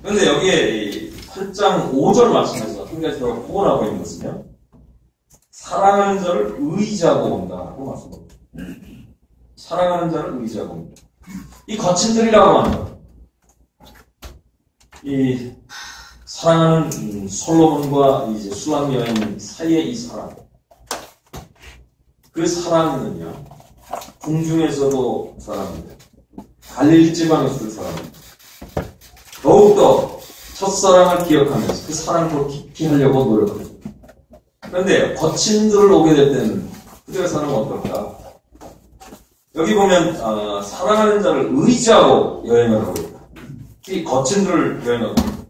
그런데 여기에 8장 5절 말씀에서 한 가지 더 포괄하고 있는 것은요. 사랑하는 자를 의지하고 온다고 말씀합니다. 사랑하는 자를 의지하고 온다. 이 거친들이라고 합니다. 이 사랑하는 솔로몬과 이제 수람 여인 사이의 이 사랑. 그 사랑은요, 궁중에서도 사랑합니다. 갈릴리 지방에서도 사랑합니다. 더욱더 첫사랑을 기억하면서 그 사랑을 더 깊이 하려고 노력합니다. 그런데 거친들을 오게 될 때는 그들의 사랑은 어떨까? 여기 보면 사랑하는 자를 의지하고 여행을 하고 있다. 이 거친들을 여행하고 있다.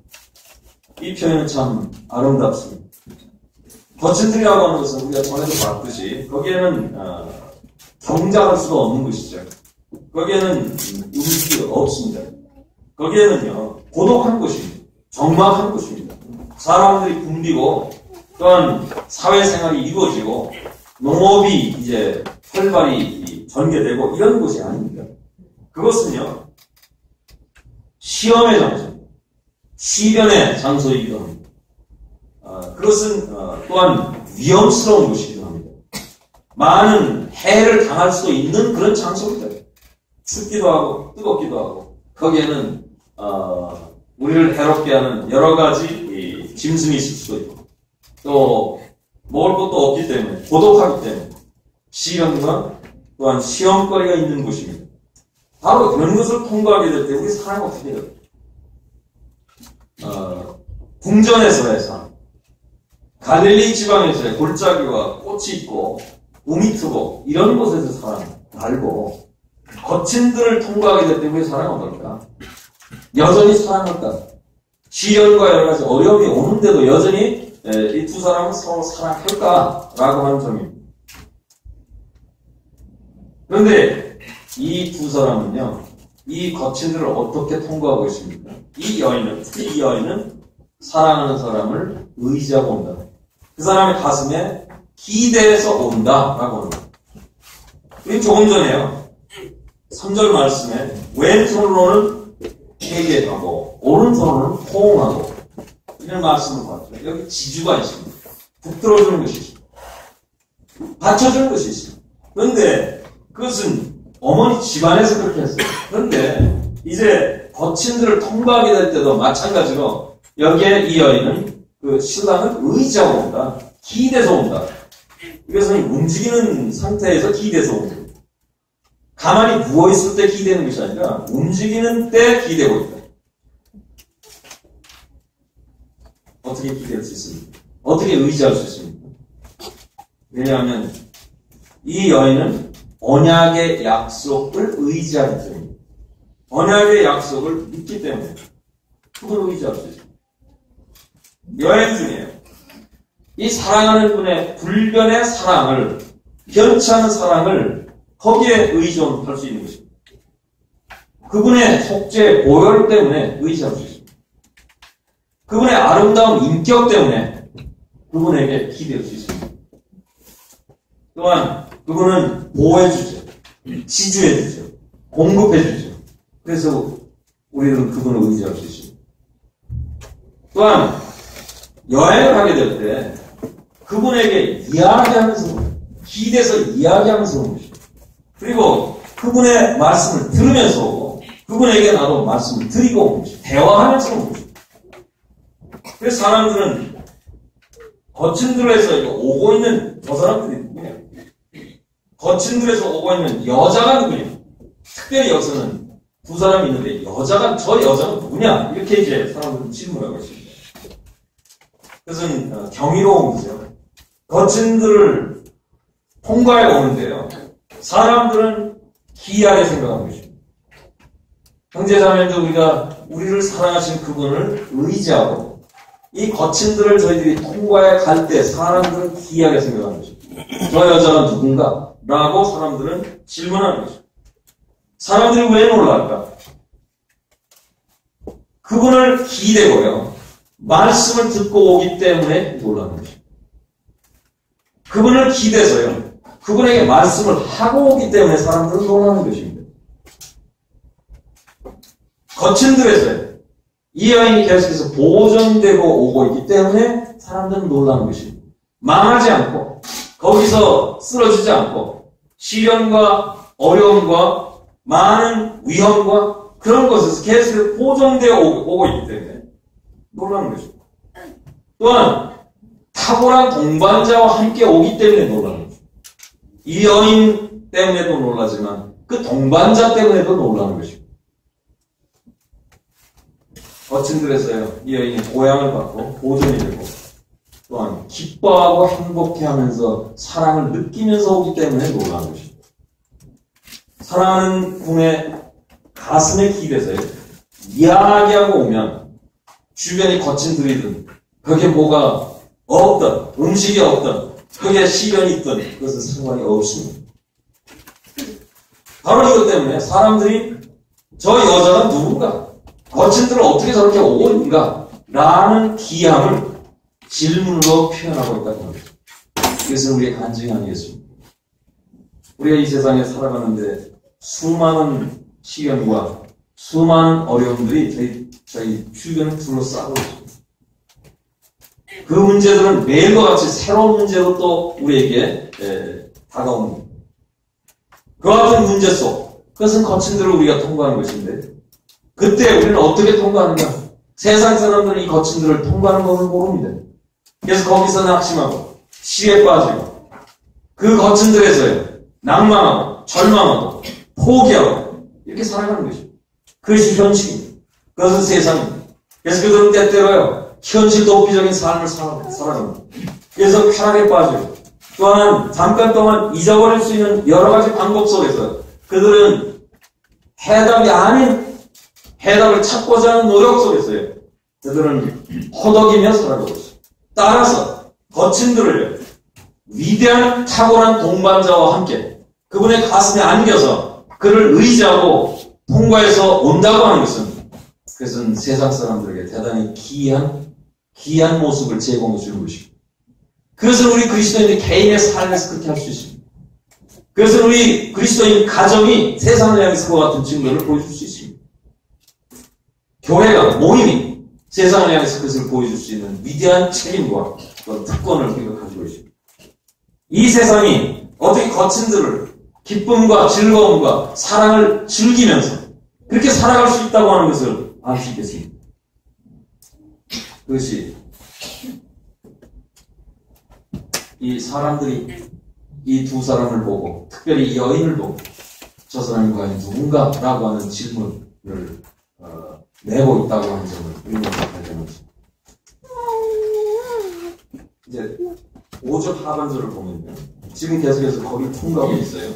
이 표현은 참 아름답습니다. 거친들이라고 하는 것은 우리가 전에도 봤듯이 거기에는 경작할 수가 없는 것이죠. 거기에는 음식이 없습니다. 거기에는요 고독한 곳입니다. 적막한 곳입니다. 사람들이 붐비고 또한 사회생활이 이루어지고 농업이 이제 활발히 전개되고 이런 곳이 아닙니다. 그것은요 시험의 장소, 시련의 장소이기도 합니다. 그것은 또한 위험스러운 곳이기도 합니다. 많은 해를 당할 수도 있는 그런 장소입니다. 춥기도 하고 뜨겁기도 하고 거기에는 우리를 해롭게 하는 여러 가지 짐승이 있을 수도 있고 또 먹을 것도 없기 때문에 고독하기 때문에 시련과 또한 시험거리가 있는 곳입니다. 바로 그런 것을 통과하게 될 때 우리 사람은 어떻게 돼요? 궁전에서의 삶, 갈릴리 지방에서의 골짜기와 꽃이 있고 움이 트고 이런 곳에서 사람 말고 거친들을 통과하게 될 때 우리 사람은 어떨까? 여전히 사랑할까? 시련과 여러 가지 어려움이 오는데도 여전히 이 두 사람은 서로 사랑할까라고 하는 점입니다. 그런데 이 두 사람은요, 이 거친들을 어떻게 통과하고 있습니까? 이 여인은 사랑하는 사람을 의지하고 온다. 그 사람의 가슴에 기대해서 온다라고 합니다. 우리 조금 전에요. 3절 말씀에 왼손으로는 회개하고 오른손으로는 호응하고 이런 말씀을 봤죠. 여기 지주가 있습니다. 붙들어주는 것이 있습니다. 받쳐주는 것이 있습니다. 그런데 그것은 어머니 집안에서 그렇게 했어요. 그런데 이제 거친들을 통과하게 될 때도 마찬가지로 여기에 이 여인은 그 신랑을 의지하고 온다. 기대서 온다. 이것은 움직이는 상태에서 기대서 온다. 가만히 누워있을 때 기대는 것이 아니라 움직이는 때 기대고 있다. 어떻게 기대할 수 있습니까? 어떻게 의지할 수 있습니까? 왜냐하면 이 여인은 언약의 약속을 의지하기 때문에 언약의 약속을 믿기 때문에 그걸 의지할 수 있습니다. 여행 중에 이 사랑하는 분의 불변의 사랑을 변치 않은 사랑을 거기에 의존할 수 있는 것입니다. 그분의 속죄 보혈 때문에 의지할 수 있습니다. 그분의 아름다운 인격 때문에 그분에게 기대할 수 있습니다. 또한 그분은 보호해주죠. 지주해주죠. 공급해주죠. 그래서 우리는 그분을 의지할 수 있습니다. 또한 여행을 하게 될 때 그분에게 이야기하면서 기대서 이야기하면서 오는 것입니다. 그리고 그분의 말씀을 들으면서 오고 그분에게 나도 말씀을 드리고 오는 것입니다. 대화하면서 오는 것입니다. 그래서 사람들은 거친들에서 오고 있는 저 사람들이 누구냐? 거친들에서 오고 있는 여자가 누구냐? 특별히 여기서는 두 사람이 있는데 저 여자가 누구냐? 이렇게 이제 사람들은 질문하고 있습니다. 그것은 경이로운 거죠. 거친들을 통과해 오는데요. 사람들은 기이하게 생각하는 것입니다. 형제자매도 우리가 우리를 사랑하신 그분을 의지하고 이 거친들을 저희들이 통과해 갈 때 사람들은 기이하게 생각하는 것입니다. 저 여자가 누군가? 라고 사람들은 질문하는 것입니다. 사람들이 왜 놀랄까? 그분을 기대고요. 말씀을 듣고 오기 때문에 놀라는 것입니다. 그분을 기대서요. 그분에게 말씀을 하고 오기 때문에 사람들은 놀라는 것입니다. 거친들에서요. 이 여인이 계속해서 보존되고 오고 있기 때문에 사람들은 놀라는 것입니다. 망하지 않고 거기서 쓰러지지 않고 시련과 어려움과 많은 위험과 그런 것에서 계속 보존되어 오고 있기 때문에 놀라는 것입니다. 또한 탁월한 동반자와 함께 오기 때문에 놀라는 것입니다. 이 여인 때문에도 놀라지만 그 동반자 때문에도 놀라는 것입니다. 거친 들에서요, 이 여인이 보양을 받고 보존이 되고 또한 기뻐하고 행복해하면서 사랑을 느끼면서 오기 때문에 놀라는 것입니다. 사랑하는 분의 가슴에 기대서요, 이야기하고 오면 주변이 거친 들이든 거기에 뭐가 없던 음식이 없던 거기에 시련이 있던 그것은 상관이 없습니다. 바로 이것 때문에 사람들이 저 여자가 누군가, 거친 들을 어떻게 저렇게 오는가 라는 기함을 질문으로 표현하고 있다고 합니다. 이것은 우리의 간증이 아니겠습니까? 우리가 이 세상에 살아가는데 수많은 시련과 수많은 어려움들이 저희 주변을 둘러싸고 있습니다. 그 문제들은 매일과 같이 새로운 문제로 또 우리에게 다가옵니다. 그와 같은 문제 속, 그것은 거친 들을 우리가 통과하는 것인데 그때 우리는 어떻게 통과하는가? 세상 사람들은 이 거친 들을 통과하는 것을 모릅니다. 그래서 거기서 낙심하고 시에 빠지고 그 거친 들에서요 낭만하고 절망하고 포기하고 이렇게 살아가는 것입니다. 그것이 현실입니다. 그것은 세상입니다. 그래서 그들은 때때로요 현실 도피적인 삶을 살아갑니다. 그래서 쾌락에 빠지고 또한 잠깐 동안 잊어버릴 수 있는 여러 가지 방법 속에서 그들은 해답이 아닌 해답을 찾고자 하는 노력 속에서요 그들은 허덕이며 살아가고 있습니다. 따라서 거친 들을 위대한 탁월한 동반자와 함께 그분의 가슴에 안겨서 그를 의지하고 통과해서 온다고 하는 그것은 세상 사람들에게 대단히 귀한 모습을 제공해 주는 것입니다. 그것은 우리 그리스도인의 개인의 삶에서 그렇게 할 수 있습니다. 그것은 우리 그리스도인 가정이 세상을 향해서 그와 같은 증거를 보여줄 수 있습니다. 교회가, 모임이 세상을 향해서 그것을 보여줄 수 있는 위대한 책임과 특권을 우리가 가지고 있습니다. 이 세상이 어떻게 거친 들을 기쁨과 즐거움과 사랑을 즐기면서 그렇게 살아갈 수 있다고 하는 것을 알 수 있겠습니다. 그것이 이 사람들이 이 두 사람을 보고 특별히 이 여인을 보고 저 사람이 과연 누군가라고 하는 질문을 내고 있다고 하는 점을 우리는 발견하는 것입니다. 이제 5절 하반절을 보면요. 지금 계속해서 거기 통과하고 있어요.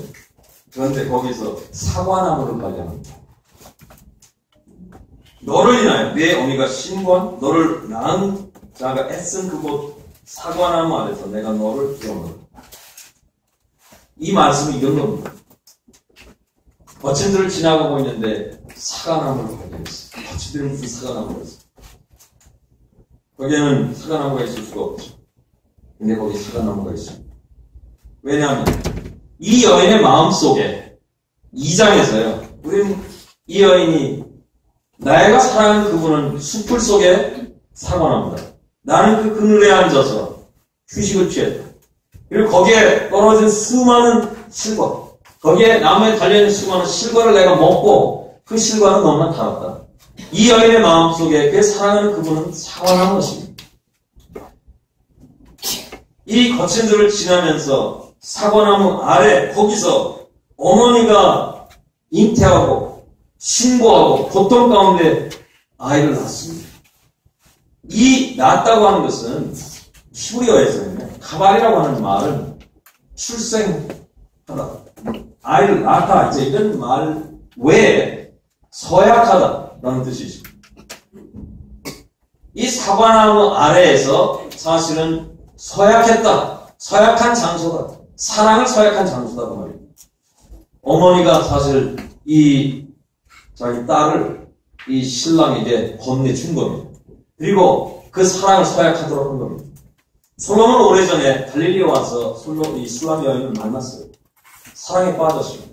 그런데 거기서 사과나무를 발견합니다. 너를 인하여 내 어미가 신고한 너를 낳은 자가 애쓴 그곳 사과나무 아래서 내가 너를 기억하노라. 이 말씀이 이런 겁니다. 거친들을 지나가고 있는데 사과나무를 발견했어. 거친들이 무슨 사과나무가 있어. 거기에는 사과나무가 있을 수가 없죠. 근데 거기 사과나무가 있습니다. 왜냐하면 이 여인의 마음속에 2장에서요. 우리는 이 여인이 내가 사랑하는 그분은 숲풀 속에 사과나무다. 나는 그 그늘에 앉아서 휴식을 취했다. 그리고 거기에 떨어진 수많은 실과, 거기에 나무에 달려있는 수많은 실과를 내가 먹고 그 실과는 너무나 달았다. 이 여인의 마음속에 그 사랑하는 그분은 사과나무 것입니다. 이 거친 들을 지나면서 사과나무 아래 거기서 어머니가 잉태하고 신고하고 고통 가운데 아이를 낳습니다. 이 낳았다고 하는 것은 히브리어에서는요, 가발이라고 하는 말은 출생하다, 아이를 낳다, 이제 이런 말 외에 서약하다라는 뜻이 있습니다. 이 사과나무 아래에서 사실은 서약했다, 서약한 장소다, 사랑을 서약한 장소다 그 말입니다. 어머니가 사실 이 자기 딸을 이 신랑에게 건네준 겁니다. 그리고 그 사랑을 서약하도록 한 겁니다. 솔로몬은 오래전에 갈릴리에 와서 이 술람 여인을 만났어요. 사랑에 빠졌습니다.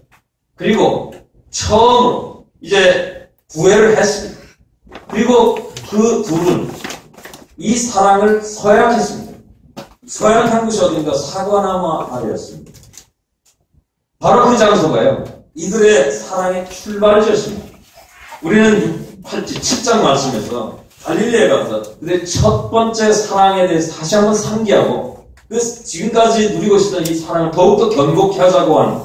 그리고 처음으로 이제 구애를 했습니다. 그리고 그 둘은 이 사랑을 서약했습니다. 서약한 곳이 어딘가 사과나무 아래였습니다. 바로 그 장소가요, 이들의 사랑의 출발지였습니다. 우리는 7장 말씀에서 갈릴리에 가서 그들의 첫 번째 사랑에 대해서 다시 한번 상기하고 그 지금까지 누리고 있었던 이 사랑을 더욱더 견고케 하자고 하는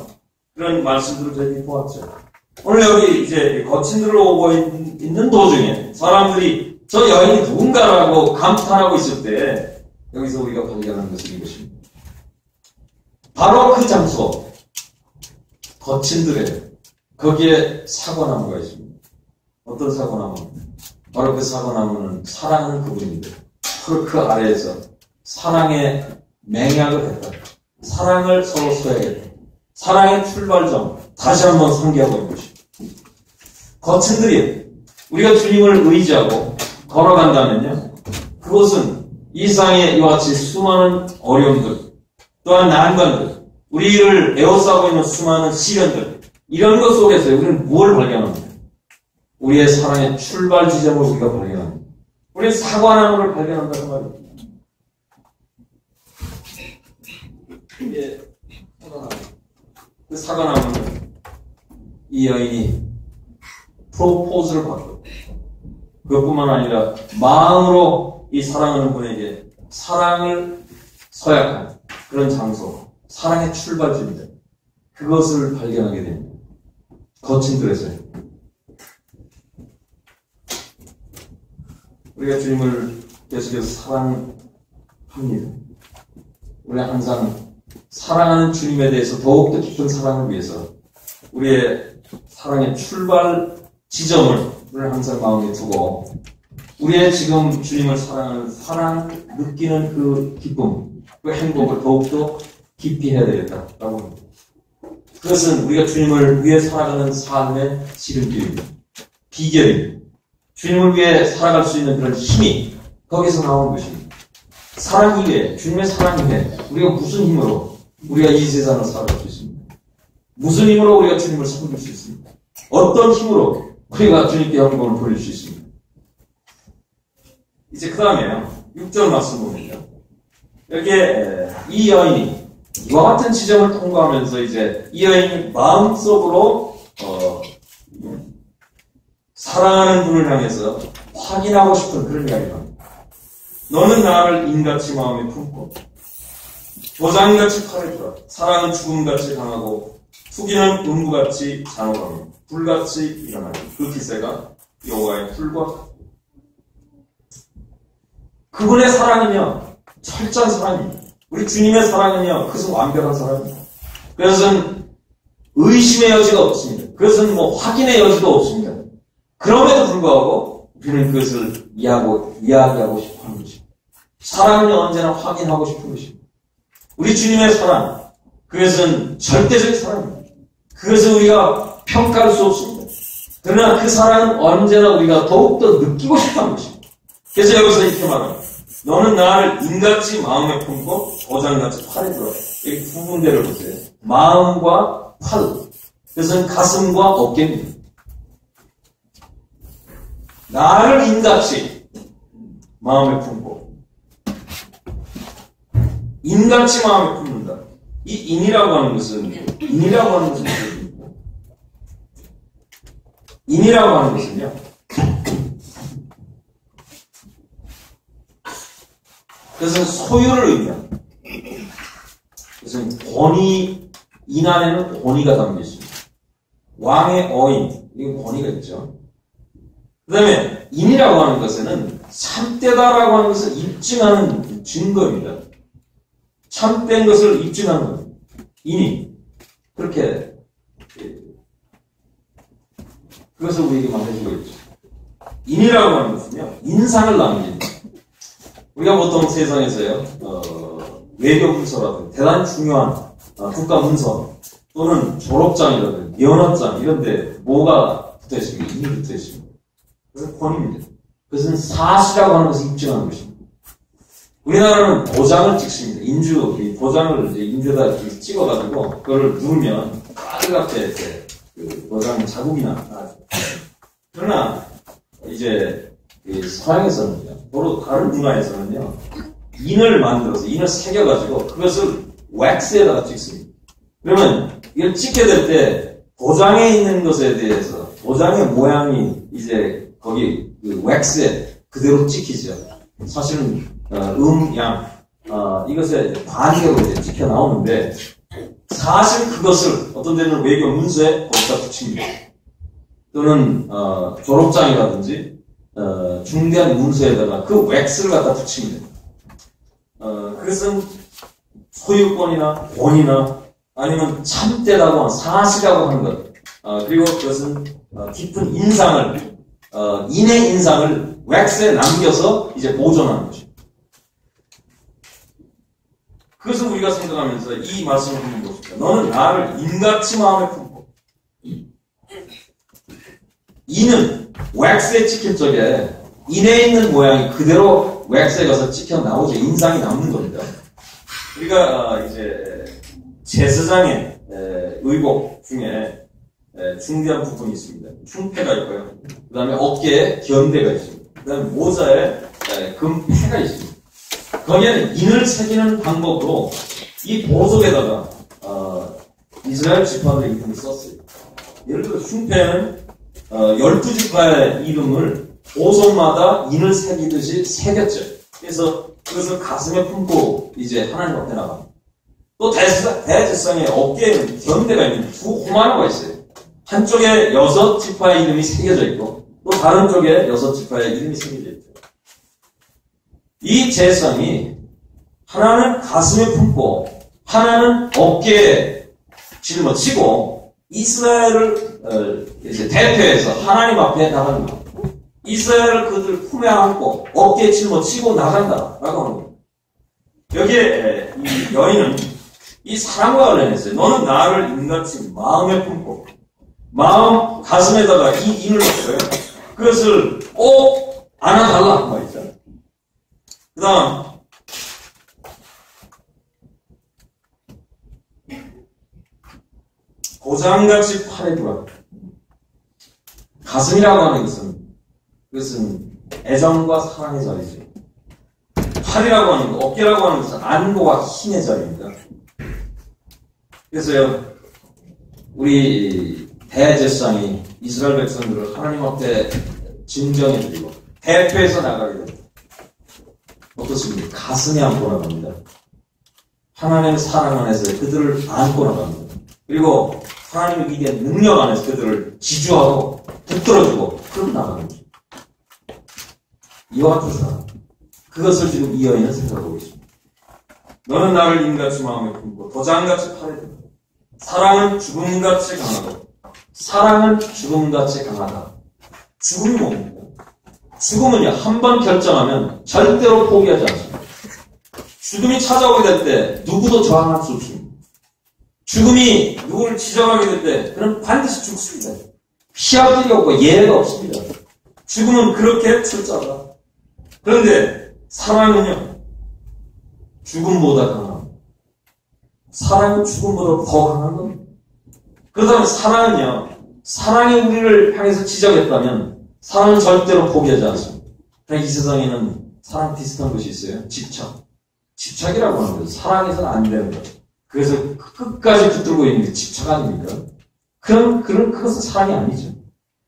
그런 말씀들을 저희들이 보았죠. 오늘 여기 이제 거친들을 오고 있는 도중에 사람들이 저 여인이 누군가라고 감탄하고 있을 때 여기서 우리가 발견하는 것은 이것입니다. 바로 그 장소, 거친들의 거기에 사과나무가 있습니다. 어떤 사과나무? 바로 그 사과나무는 사랑하는 그분인데 바로 그 아래에서 사랑의 맹약을 했다. 사랑을 서로 서야겠다. 사랑의 출발점 다시 한번 상기하고 있는 것입니다. 거친들이 우리가 주님을 의지하고 걸어간다면요, 그것은 이 세상에 이와 같이 수많은 어려움들, 또한 난관들, 우리를 에워싸고 있는 수많은 시련들, 이런 것 속에서 우리는 무엇을 발견합니까? 우리의 사랑의 출발 지점을 우리가 발견합니다. 우리는 사과나무를 발견한다는 말입니다. 이게 사과나무. 그 사과나무는 이 여인이 프로포즈를 받고 그것뿐만 아니라 마음으로 이 사랑하는 분에게 사랑을 서약한 그런 장소, 사랑의 출발지입니다. 그것을 발견하게 됩니다. 거친들에서요. 우리가 주님을 계속해서 사랑합니다. 우리가 항상 사랑하는 주님에 대해서 더욱더 깊은 사랑을 위해서 우리의 사랑의 출발 지점을 항상 마음에 두고 우리의 지금 주님을 사랑하는 사랑 느끼는 그 기쁨, 그 행복을 더욱더 깊이 해야 되겠다라고 합니다. 그것은 우리가 주님을 위해 살아가는 삶의 지름길입니다. 비결입니다. 주님을 위해 살아갈 수 있는 그런 힘이 거기서 나오는 것입니다. 사랑 이외에, 주님의 사랑 이외에 우리가 무슨 힘으로 우리가 이 세상을 살아갈 수 있습니까? 무슨 힘으로 우리가 주님을 섬길 수 있습니까? 어떤 힘으로 우리가 주님께 영광을 돌릴 수 있습니까? 이제 그 다음에요, 6절 말씀 보면요, 여기에 이 여인이 이와 같은 지점을 통과하면서 이제 이 여인이 마음속으로 사랑하는 분을 향해서 확인하고 싶은 그런 이야기를 합니다. 너는 나를 인같이 마음에 품고 도장같이 팔을 주라. 사랑은 죽음같이 강하고 투기는 음부같이 잔혹하며 불같이 일어나는 그 기세가 여호와의 불과 그분의 사랑은요 철저한 사랑입니다. 우리 주님의 사랑은요 그것은 완벽한 사랑입니다. 그것은 의심의 여지가 없습니다. 그것은 뭐 확인의 여지도 없습니다. 그럼에도 불구하고 우리는 그것을 이야기하고 싶어 하는 것입니다. 사랑은 언제나 확인하고 싶은 것입니다. 우리 주님의 사랑, 그것은 절대적인 사랑입니다. 그것은 우리가 평가할 수 없습니다. 그러나 그 사랑은 언제나 우리가 더욱더 느끼고 싶어 하는 것입니다. 그래서 여기서 이렇게 말합니다. 너는 나를 인같이 마음에 품고 도장같이 팔에 들어. 여기 두 군데를 보세요. 마음과 팔. 그것은 가슴과 어깨입니다. 나를 인같이 마음에 품고 인같이 마음에 품는다. 이 인이라고 하는 것은 무엇입니까? 인이라고 하는 것은요, 그것은 소유를 의미합니다. 그것은 권위, 인 안에는 권위가 담겨 있습니다. 왕의 어인, 이건 권위가 있죠. 그 다음에 인이라고 하는 것에는 참되다라고 하는 것을 입증하는 증거입니다. 참된 것을 입증하는 겁니다. 인이 그렇게 그것을 우리에게 말해주고 있죠. 인이라고 하는 것은요 인상을 남깁니다. 우리가 보통 세상에서요 외교 문서라든지 대단히 중요한 국가 문서 또는 졸업장이라든지 면허장 이런데 뭐가 붙어 있습니까? 인이 붙어 있습니다. 그것은 권위입니다. 그것은 사실이라고 하는 것을 입증하는 것입니다. 우리나라는 도장을 찍습니다. 도장을 이제 인주에다 이렇게 찍어가지고 그걸 누르면 빨갛게 이렇게 그 도장 자국이 나죠. 그러나 이제 서양에서는요, 바로 다른 문화에서는요, 인을 만들어서, 인을 새겨가지고, 그것을 왁스에다가 찍습니다. 그러면, 이걸 찍게 될 때, 도장에 있는 것에 대해서, 도장의 모양이 이제, 거기, 그 왁스에 그대로 찍히죠. 사실은, 양, 이것에 반대로 이제 찍혀 나오는데, 사실 그것을 어떤 데는 외교 문서에 거기다 붙입니다. 또는, 졸업장이라든지, 중대한 문서에다가 그 왁스를 갖다 붙입니다. 그것은 소유권이나 돈이나 아니면 참되다고 하는 사실이라고 하는 것. 그리고 그것은 깊은 인상을, 인의 인상을 왁스에 남겨서 이제 보존하는 것입니다. 그것을 우리가 생각하면서 이 말씀을 한번 보십시오. 너는 나를 인같이 마음에 품고. 이는 왁스에 찍힌 쪽에 인에 있는 모양이 그대로 왁스에 가서 찍혀 나오죠. 인상이 남는 겁니다. 우리가 이제 제사장의 의복 중에 중대한 부분이 있습니다. 흉패가 있고요. 그 다음에 어깨에 견대가 있습니다. 그 다음에 모자에 금패가 있습니다. 거기에는 인을 새기는 방법으로 이 보석에다가 이스라엘 지파들의 이름을 썼어요. 예를 들어 흉패는 12지파의 이름을 보석마다 인을 새기듯이 새겼죠. 그래서 그것을 가슴에 품고 이제 하나님 앞에 나갑니다. 또 대제사장의 어깨에는 견대가 있는 두 호마노가 있어요. 한쪽에 6지파의 이름이 새겨져 있고 또 다른 쪽에 6지파의 이름이 새겨져 있죠. 이 제사장이 하나는 가슴에 품고 하나는 어깨에 짊어지고 이스라엘을 이제 대표해서 하나님 앞에 나갑니다. 이스라엘을 그들 품에 안고 어깨에 짊어지고 나간다라고 하는 겁니다. 여기에 이 여인은 이 사랑과 관련해서 너는 나를 인같이 마음에 품고 마음 가슴에다가 이 인을 넣어요. 그것을 꼭 안아달라 말이죠. 그 다음 고장같이 팔에 두라. 가슴이라고 하는 그것은 애정과 사랑의 자리죠. 팔이라고 하는 것, 어깨라고 하는 것은 안도와 힘의 자리입니다. 그래서요, 우리 대제사장이 이스라엘 백성들을 하나님 앞에 증정해드리고 대표해서 나가게 됩니다. 어떻습니까? 가슴에 안고 나갑니다. 하나님의 사랑 안에서 그들을 안고 나갑니다. 그리고 하나님의 위대한 능력 안에서 그들을 지주하고 붙들어주고 그럼 나가는 거죠. 이와 같은 사랑. 그것을 지금 이 여인은 생각하고 있습니다. 너는 나를 인같이 마음에 품고 도장같이 팔에 든다. 사랑은 죽음같이 강하다. 사랑은 죽음같이 강하다. 죽음이 뭡니까? 죽음은요, 한 번 결정하면 절대로 포기하지 않습니다. 죽음이 찾아오게 될 때 누구도 저항할 수 없습니다. 죽음이 누구를 지정하게 될 때 그는 반드시 죽습니다. 피할 길이 없고 예외가 없습니다. 죽음은 그렇게 철저하다. 그런데 사랑은요, 죽음보다 강합니다. 사랑은 죽음보다 더 강한 겁니다. 그렇다면 사랑은요, 사랑이 우리를 향해서 지적했다면 사랑은 절대로 포기하지 않습니다. 그러니까 이 세상에는 사랑 비슷한 것이 있어요. 집착. 집착이라고 하는 것은 사랑해서는 안 되는 거예요. 그래서 끝까지 붙들고 있는 게 집착 아닙니까? 그것은 사랑이 아니죠.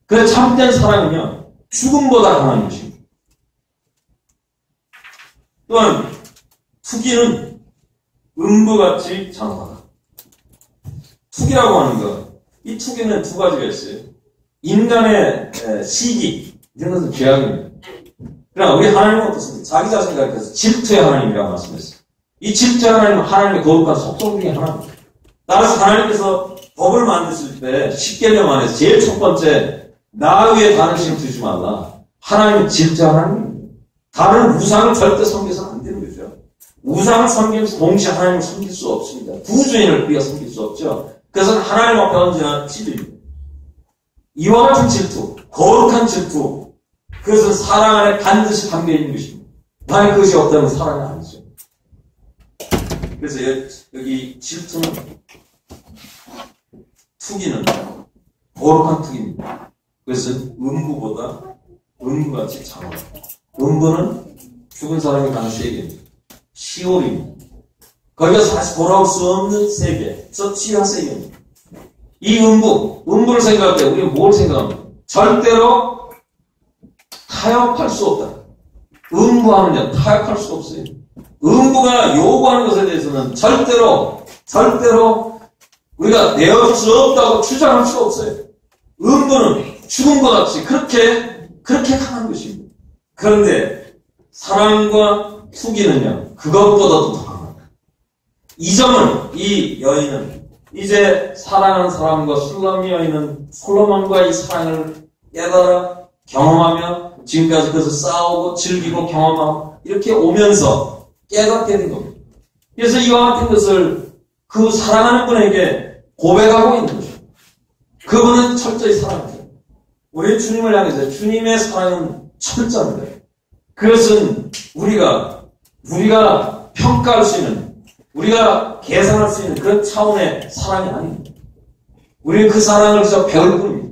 그래서 참된 사랑은요, 죽음보다 강한 것입니다. 또한, 투기는 음부같이 장하다. 투기라고 하는 것, 이 투기는 두 가지가 있어요. 인간의 시기, 이런 것은 죄악입니다. 그러나 우리 하나님은 어떻습니까? 자기 자신 가리켜서 질투의 하나님이라고 말씀했어요. 이 질투의 하나님은 하나님의 거룩한 속성 중에 하나입니다. 따라서 하나님께서 법을 만드실 때 10계명 안에서 제일 첫 번째 나 위에 다른 신을 두지 말라. 하나님은 질투의 하나님입니다. 다른 우상을 절대 섬겨서는 안 되는 거죠. 우상을 섬기면서 동시에 하나님을 섬길 수 없습니다. 두 주인을 우리가 섬길 수 없죠. 그래서 하나님 앞에 언제나 질투입니다. 이와 같은 질투, 거룩한 질투, 그것은 사랑 안에 반드시 담겨있는 것입니다. 만약 그것이 없다면 사랑이 아니죠. 그래서 여기 질투는, 투기는 거룩한 투기입니다. 그것은 음부보다 음부같이 장엄하다. 음부는 죽은 사람이 가는 세계입니다. 시올입니다. 거기가 다시 돌아올 수 없는 세계, 저 지하 세계입니다. 이 음부를 생각할 때 우리는 뭘 생각합니까? 절대로 타협할 수 없다. 음부하면요, 타협할 수 없어요. 음부가 요구하는 것에 대해서는 절대로 우리가 내어줄 수 없다고 주장할 수 없어요. 음부는 죽은 것 같이 그렇게 강한 것입니다. 그런데 사랑과 투기는요, 그것보다도 더 강합니다. 이 점은 이 여인은 이제 사랑하는 사람과 술람미 여인은 솔로몬과의 사랑을 깨달아 경험하며 지금까지 그것을 싸우고 즐기고 경험하고 이렇게 오면서 깨닫게 된 겁니다. 그래서 이와 같은 것을 그 사랑하는 분에게 고백하고 있는 것입니다. 그분은 철저히 사랑하죠. 우리 주님을 향해서 주님의 사랑은 철저합니다. 그것은 우리가 평가할 수 있는, 우리가 계산할 수 있는 그런 차원의 사랑이 아닙니다. 우리는 그 사랑을 그저 배울 뿐입니다.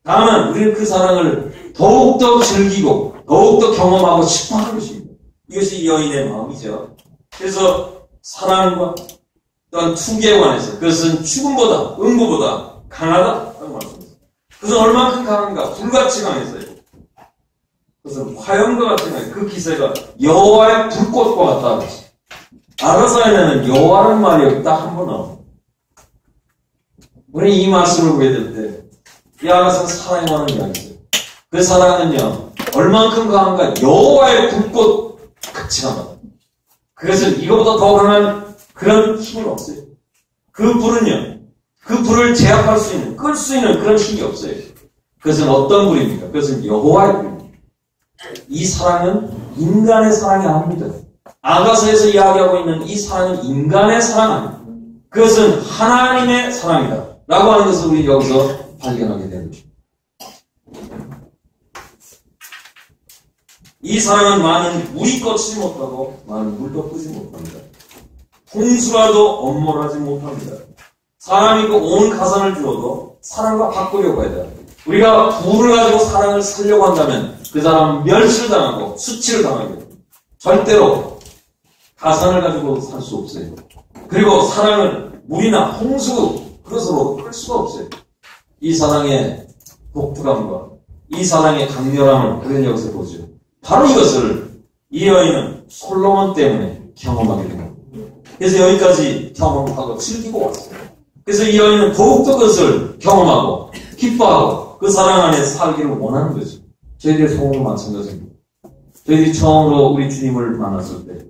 다만 우리는 그 사랑을 더욱더 즐기고 더욱더 경험하고 싶어 하는 것입니다. 이것이 이 여인의 마음이죠. 그래서 사랑과 또한 투기에 관해서 그것은 죽음보다, 음부보다 강하다라고 말씀합니다. 그것은 얼마큼 강한가? 불같이 강했어요. 그것은 화염과 같은 강해. 그 기세가 여호와의 불꽃과 같다. 아가사에는 여호와라는 말이 딱 한 번 나옵니다. 우리는 이 말씀을 보게 될 때 이 아가사는 사랑에 관한 이야기죠. 그 사랑은요, 얼만큼 강한가? 여호와의 불꽃 같이 강하다. 그것은 이거보다 더 강한 그런 힘은 없어요. 그 불은요, 그 불을 제압할 수 있는, 끌 수 있는 그런 힘이 없어요. 그것은 어떤 불입니까? 그것은 여호와의 불입니다. 이 사랑은 인간의 사랑이 아닙니다. 아가서에서 이야기하고 있는 이 사랑은 인간의 사랑 아닙니다. 그것은 하나님의 사랑이다 라고 하는 것을 우리 여기서 발견하게 되는 것입니다. 이 사랑은 많은 물이 꺾지 못하고 많은 물도 끄지 못합니다. 홍수라도 엄몰하지 못합니다. 사람이 그 온 가산을 주어도 사랑과 바꾸려고 해야 돼요. 우리가 부를 가지고 사랑을 살려고 한다면 그 사람은 멸시를 당하고 수치를 당하게 됩니다. 절대로 가산을 가지고 살 수 없어요. 그리고 사랑을 물이나 홍수 그것으로 끌 수가 없어요. 이 사랑의 독특함과 이 사랑의 강렬함을 우리는 여기서 보죠. 바로 이것을 이 여인은 솔로몬 때문에 경험하게 된 겁니다. 그래서 여기까지 경험하고 즐기고 왔어요. 그래서 이 여인은 더욱더 그것을 경험하고 기뻐하고 그 사랑 안에 살기를 원하는 거죠. 저희들의 성우도 마찬가지입니다. 저희들이 처음으로 우리 주님을 만났을 때,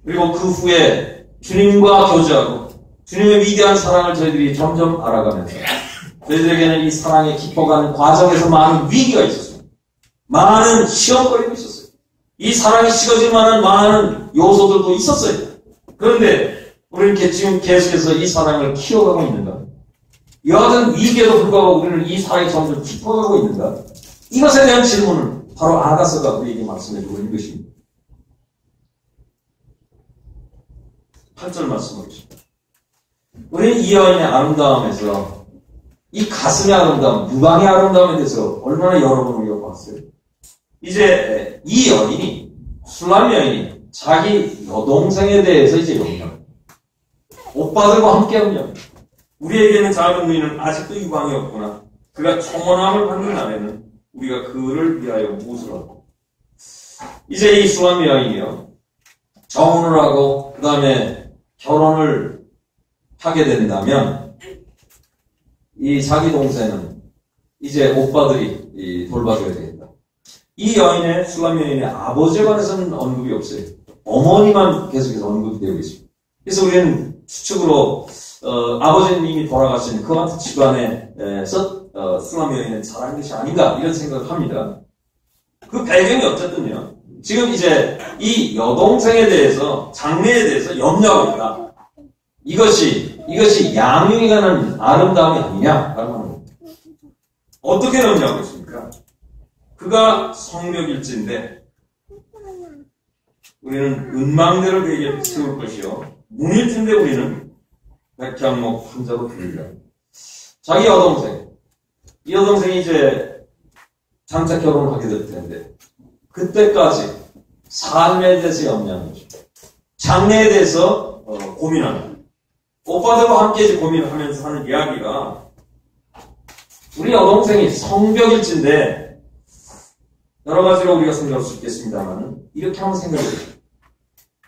그리고 그 후에 주님과 교제하고 주님의 위대한 사랑을 저희들이 점점 알아가면서 저희들에게는 이 사랑에 기뻐가는 과정에서 많은 위기가 있었습니다. 많은 시험거리도 있었어요. 이 사랑이 식어질 만한 많은 요소들도 있었어요. 그런데 우리는 지금 계속해서 이 사랑을 키워가고 있는가? 여하튼 위기에도 불구하고 우리는 이 사랑이 점점 깊어가고 있는가? 이것에 대한 질문을 바로 아가서가 우리에게 말씀해주고 있는 것입니다. 8절 말씀하겠습니다. 우리는 이 여인의 아름다움에서 이 가슴의 아름다움, 유방의 아름다움에 대해서 얼마나 여러 번 우리가 봤어요. 이제 이 여인이, 술람 여인이 자기 여동생에 대해서 이제 연명, 오빠들과 함께 연명. 우리에게는 작은 누이는 아직도 유방이 없구나. 그가 청혼함을 받는 날에는 우리가 그를 위하여 무엇을 하고. 이제 이 술람 여인이요, 정혼을 하고 그 다음에 결혼을 하게 된다면 이 자기 동생은 이제 오빠들이 돌봐줘야 되겠다. 이 여인의, 술람 여인의 아버지에 관해서는 언급이 없어요. 어머니만 계속해서 언급이 되고 있습니다. 그래서 우리는 추측으로 아버지는 이미 돌아가신 그 같은 집안에서 술람 여인은 자란 것이 아닌가 이런 생각을 합니다. 그 배경이 어쨌든요, 지금 이제 이 여동생에 대해서, 장래에 대해서 염려하고 있다. 이것이 양육에 관한 아름다움이 아니냐라고 하는 겁니다. 어떻게 염려하고 있습니까? 그가 성벽일지인데 우리는 은망대를 그에게 세울 것이요, 문일진데 우리는 백향목 한자로 들리라. 자기 여동생, 이 여동생이 이제 장차 결혼을 하게 될 텐데 그때까지 삶에 대해서 염려하는 거죠. 장래에 대해서 고민하는 거예요. 오빠들과 함께 이제 고민을 하면서 하는 이야기가 우리 여동생이 성벽일지인데 여러 가지로 우리가 생각할 수 있겠습니다만 이렇게 한번 생각해보세요.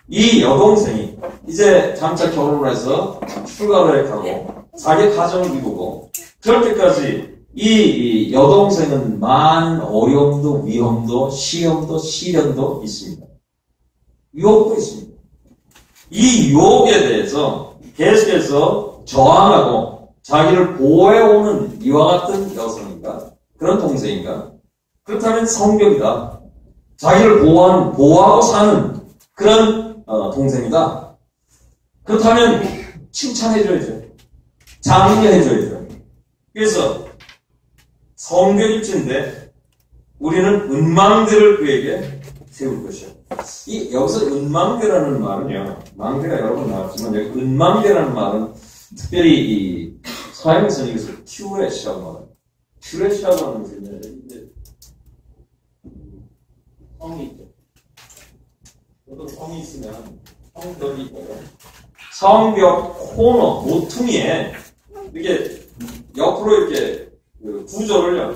이 여동생이 이제 장차 결혼을 해서 출가를 가고 자기 가정을 이루고 그럴 때까지 이 여동생은 많은 어려움도 위험도 시험도 시련도 있습니다. 유혹도 있습니다. 이 유혹에 대해서 계속해서 저항하고 자기를 보호해오는 이와 같은 여성인가? 그런 동생인가? 그렇다면 성벽이다. 자기를 보호하고 사는 그런 동생이다. 그렇다면 칭찬해줘야죠. 장려해줘야죠. 그래서 성벽일지인데 우리는 은망대를 그에게 세울 것이야. 여기서 은망대라는 말은요, 망대가 여러 번 나왔지만 여기 은망대라는 말은 특별히 이 서양에서는 이것을 튜렛이라고 말해요. 튜렛이라고 하는 것이 이제 성이 있죠. 어떤 성이 있으면 성벽이 있고요. 성벽 코너 모퉁이에 이렇게 옆으로 이렇게 구조를요.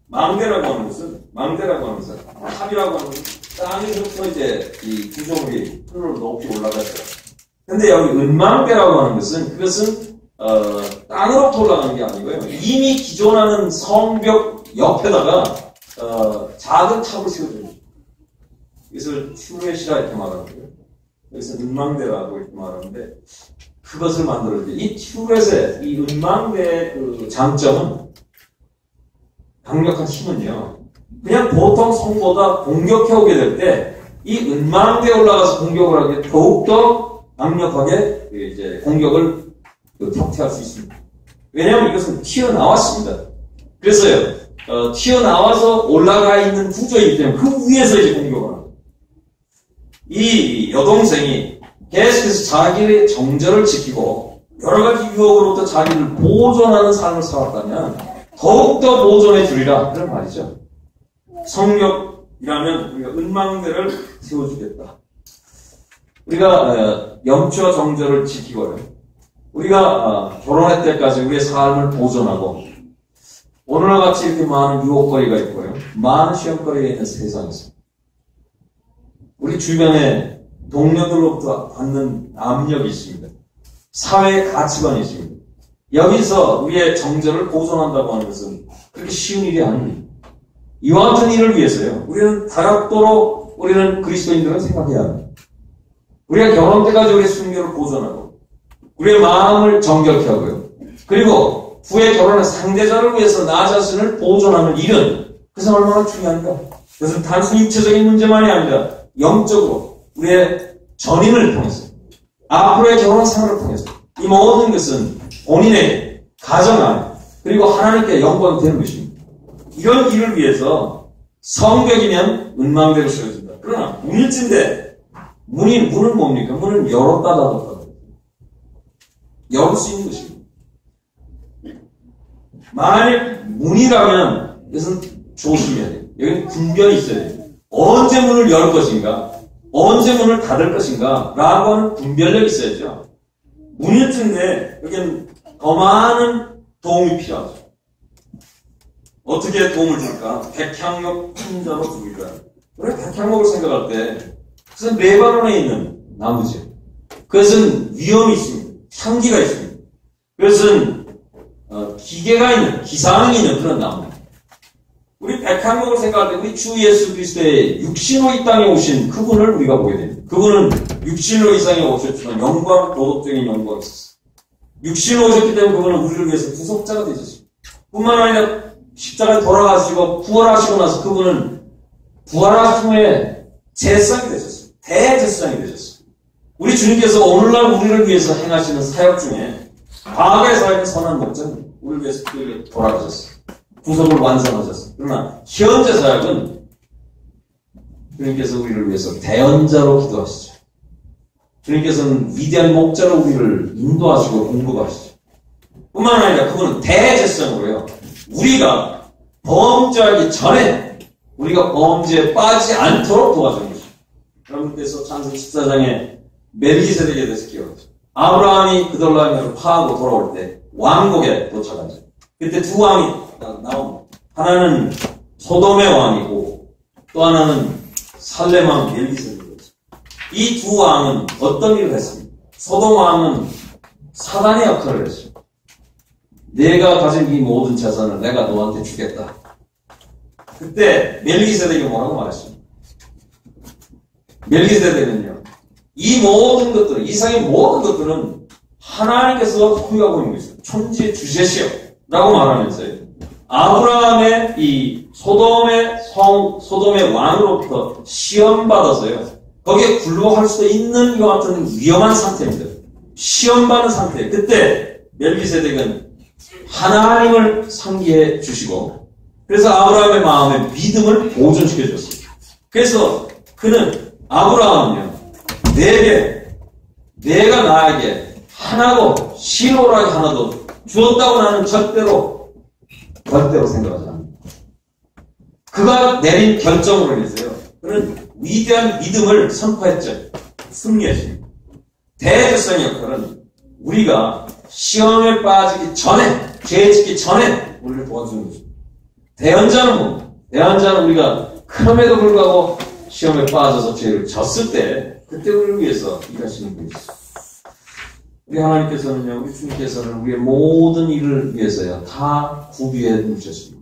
망대라고 하는 것은 탑이라고 하는 것은 땅에서부터 이제 이 구조물이 하늘로 높이 올라가죠. 근데 여기 은망대라고 하는 것은 그것은 땅으로부터 올라가는 게 아니고요. 이미 기존하는 성벽 옆에다가 작은 탑을 세워줍니다. 이것을 튜렛이라 이렇게 말하고요. 여기서 은망대라고 이렇게 말하는데 그것을 만들어줄 때 이 튜렛의 이 은망대의 그 장점은 강력한 힘은요. 그냥 보통 성보다 공격해오게 될 때 이 은망대에 올라가서 공격을 하게 더욱더 강력하게 이제 공격을 격퇴할 수 있습니다. 왜냐하면 이것은 튀어나왔습니다. 그래서요. 튀어나와서 올라가 있는 구조이기 때문에 그 위에서 이제 공격을 합니다. 이 여동생이 계속해서 자기의 정절을 지키고 여러 가지 유혹으로부터 자기를 보존하는 삶을 살았다면 더욱더 보존해 주리라 그런 말이죠. 성벽이라면 우리가 은망대를 세워주겠다. 우리가 염치와 정절을 지키고요. 우리가 결혼할 때까지 우리의 삶을 보존하고 오늘과 같이 이렇게 많은 유혹거리가 있고요. 많은 시험거리가 있는 세상에서 우리 주변에 동료들로부터 받는 압력이 있습니다. 사회의 가치관이 있습니다. 여기서 우리의 정절을 보존한다고 하는 것은 그렇게 쉬운 일이 아닙니다. 이와 같은 일을 위해서요. 우리는 다각도로 우리는 그리스도인들은 생각해야 합니다. 우리가 결혼 때까지 우리의 순결을 보존하고 우리의 마음을 정결케 하고요. 그리고 후에 결혼한 상대자를 위해서 나 자신을 보존하는 일은 그것은 얼마나 중요한가. 그것은 단순히 육체적인 문제만이 아니라 영적으로 우리의 전인을 통해서 앞으로의 결혼 생활을 통해서 이 모든 것은 본인의 가정 안에 그리고 하나님께 영광이 되는 것입니다. 이런 일을 위해서 성벽이면 은망대를 세워준다. 그러나 문일진데 문은 뭡니까? 문은 열었다 닫았다. 열 수 있는 것입니다. 만약 문이라면 이것은 조심해야 돼요. 여기는 분별이 있어야 돼요. 언제 문을 열 것인가? 언제 문을 닫을 것인가? 라고 하는 분별력이 있어야죠. 문일진데 여기는 더 많은 도움이 필요하죠. 어떻게 도움을 줄까? 백향목 혼자로 두기가. 우리가 백향목을 생각할 때 그것은 레바논에 있는 나무죠. 그것은 위험이 있습니다. 향기가 있습니다. 그것은 기계가 있는, 기사능이 있는 그런 나무입니다. 우리 백향목을 생각할 때 우리 주 예수 그리스도의 육신으로 이 땅에 오신 그분을 우리가 보게 됩니다. 그분은 육신으로 이 땅에 오셨지만 영광, 도덕적인 영광이 있었어요. 육신으로 오셨기 때문에 그분은 우리를 위해서 구속자가 되셨습니다. 뿐만 아니라 십자가에 돌아가시고 부활하시고 나서 그분은 부활하신 후에 제사장이 되셨어요. 대제사장이 되셨어요. 우리 주님께서 오늘날 우리를 위해서 행하시는 사역 중에 과거의 사역의 선한 목적은 우리를 위해서 그에게 돌아가셨어요. 구속을 완성하셨어요. 그러나 현재 사역은 주님께서 우리를 위해서 대언자로 기도하시죠. 주님께서는 위대한 목자로 우리를 인도하시고 공급하시죠. 뿐만 아니라 그분은 대제사장으로요. 우리가 범죄하기 전에 우리가 범죄에 빠지지 않도록 도와주는 것입니다. 여러분께서 창세기 14장에 멜기세덱에 대해서 기억하죠. 아브라함이 그돌라임을 파하고 돌아올 때 왕국에 도착하죠. 그때 두 왕이 나옵니다. 하나는 소돔의 왕이고 또 하나는 살렘 왕 멜기세덱이었죠. 이 두 왕은 어떤 일을 했습니까? 소돔 왕은 사단의 역할을 했어요. 내가 가진 이 모든 재산을 내가 너한테 주겠다. 그때 멜기세덱이 뭐라고 말했습니까? 멜기세덱은요, 이 모든 것들은, 이상의 모든 것들은 하나님께서 소유하고 있는 것이다. 천지의 주제시여 라고 말하면서요, 아브라함의 이 소돔의 왕으로부터 시험받아서요, 거기에 굴복할 수도 있는 이와 같은 위험한 상태입니다. 시험받는 상태. 그때 멜기세덱은 하나님을 상기해 주시고, 그래서 아브라함의 마음에 믿음을 보존시켜 줬어요. 그래서 그는 아브라함은요, 내가 나에게 하나도 실오라기 하나도 주었다고 나는 절대로 생각하지 않습니다. 그가 내린 결정으로 인해서요, 그는 위대한 믿음을 선포했죠. 승리했습니다. 대제사장 역할은 우리가 시험에 빠지기 전에, 죄에 짓기 전에 우리를 도와주는 것입니다. 대언자는 뭐? 대언자는 우리가 그럼에도 불구하고 시험에 빠져서 죄를 졌을 때, 그때 우리를 위해서 일하시는 분이시죠. 우리 하나님께서는요, 우리 주님께서는 우리의 모든 일을 위해서요, 다 구비해 놓으셨습니다.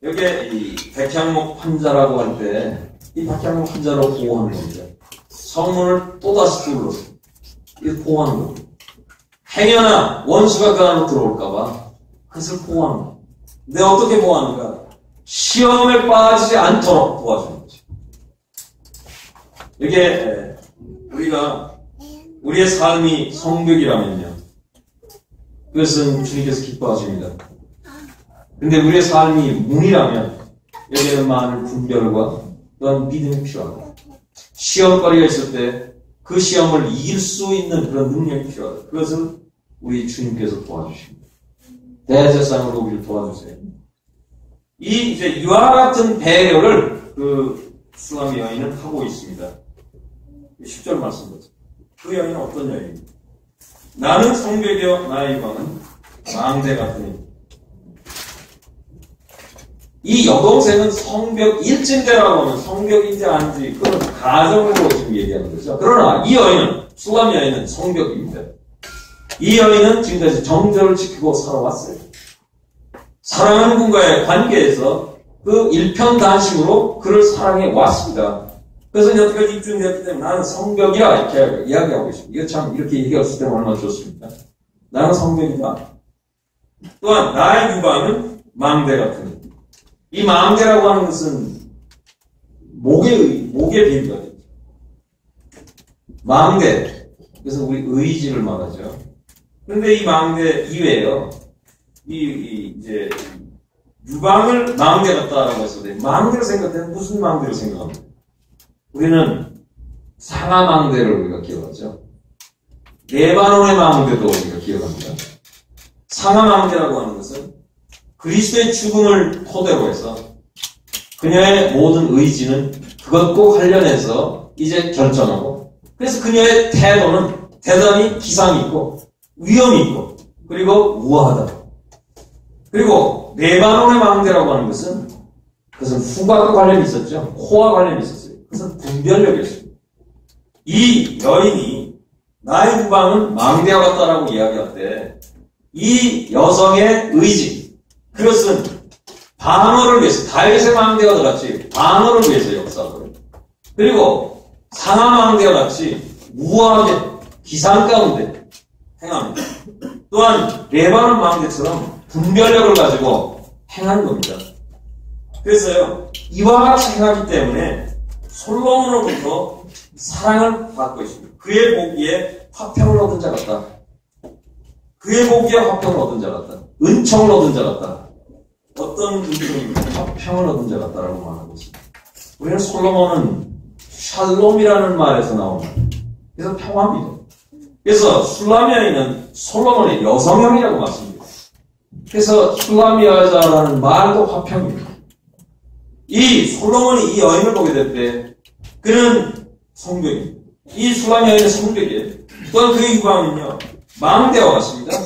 여기에 이 백향목 환자라고 할 때, 이 백향목 환자로 보호하는 겁니다. 성문을 또다시 뚫어서, 이걸 보호하는 겁니다. 행여나 원수가 그 안으로 들어올까봐 그것을 보호하는 겁니다. 근데 어떻게 보호하는가? 시험에 빠지지 않도록 도와주는 거죠. 이게 우리가 우리의 삶이 성벽이라면요, 그것은 주님께서 기뻐하십니다. 근데 우리의 삶이 문이라면 여기에는 많은 분별과 또한 믿음이 필요합니다. 시험거리가 있을 때 그 시험을 이길 수 있는 그런 능력이 필요하다. 그것을 우리 주님께서 도와주십니다. 대제사장으로 우리를 도와주세요. 이와 같은 배려를 그 슈람 여인은 하고 있습니다. 10절 말씀 보세요. 그 여인은 어떤 여인입니까? 나는 성벽이여 나의 방은 망대 같으니. 이 여동생은 성벽 일진대라고 하면 성벽인지 아닌지 그건 가정으로 지금 얘기하는 거죠. 그러나 이 여인은, 슈람 여인은 성벽입니다. 이 여인은 지금까지 정절을 지키고 살아왔어요. 사랑하는 분과의 관계에서 그 일편단심으로 그를 사랑해 왔습니다. 그래서 여태까지 입증되었기 때문에 나는 성벽이야 이렇게 이야기하고 있습니다. 이거 참 이렇게 얘기했을 때 얼마나 좋습니까? 나는 성벽이다. 또한 나의 유방은 망대 같으니. 이 망대라고 하는 것은 목의 비유가 되죠. 망대. 그래서 우리 의지를 말하죠. 그런데 이 망대 이외에요. 이제 유방을 망대 같다라고 해서 망대를 생각하면 무슨 망대를 생각합니까? 우리는 상하 망대를 우리가 기억하죠. 레바논의 망대도 우리가 기억합니다. 상하 망대라고 하는 것은 그리스도의 죽음을 토대로 해서 그녀의 모든 의지는 그것과 관련해서 이제 결정하고, 그래서 그녀의 태도는 대단히 기상이 있고 위험이 있고 그리고 우아하다. 그리고 레바논의 망대라고 하는 것은 그것은 후각과 관련이 있었죠. 코와 관련이 있었어요. 그것은 분별력이었습니다. 이 여인이 나의 후방은 망대와 같다라고 이야기할 때 이 여성의 의지, 그것은 방어를 위해서, 다윗의 망대와 같이 방어를 위해서 역사하고요. 그리고 상하 망대와 같이 우아하게 기상 가운데 행합니다. 또한 레바논 망대처럼 분별력을 가지고 행하는 겁니다. 그래서요, 이와 같이 행하기 때문에 솔로몬으로부터 사랑을 받고 있습니다. 그의 보기에 화평을 얻은 자 같다. 그의 보기에 화평을 얻은 자 같다. 은총을 얻은 자 같다. 어떤 은총입니까? 화평을 얻은 자 같다라고 말하고 있습니다. 우리는 솔로몬은 샬롬이라는 말에서 나옵니다. 그래서 평화입니다. 그래서 술라미아인은 솔로몬의 여성형이라고 말씀드립니다. 그래서 슐라미 여자라는 말도 화평입니다. 이 솔로몬이 이 여인을 보게 될 때 그는 성벽입니다. 이 슐라미 여인은 성벽이에요. 또한 그의 유방은요 망대와 같습니다.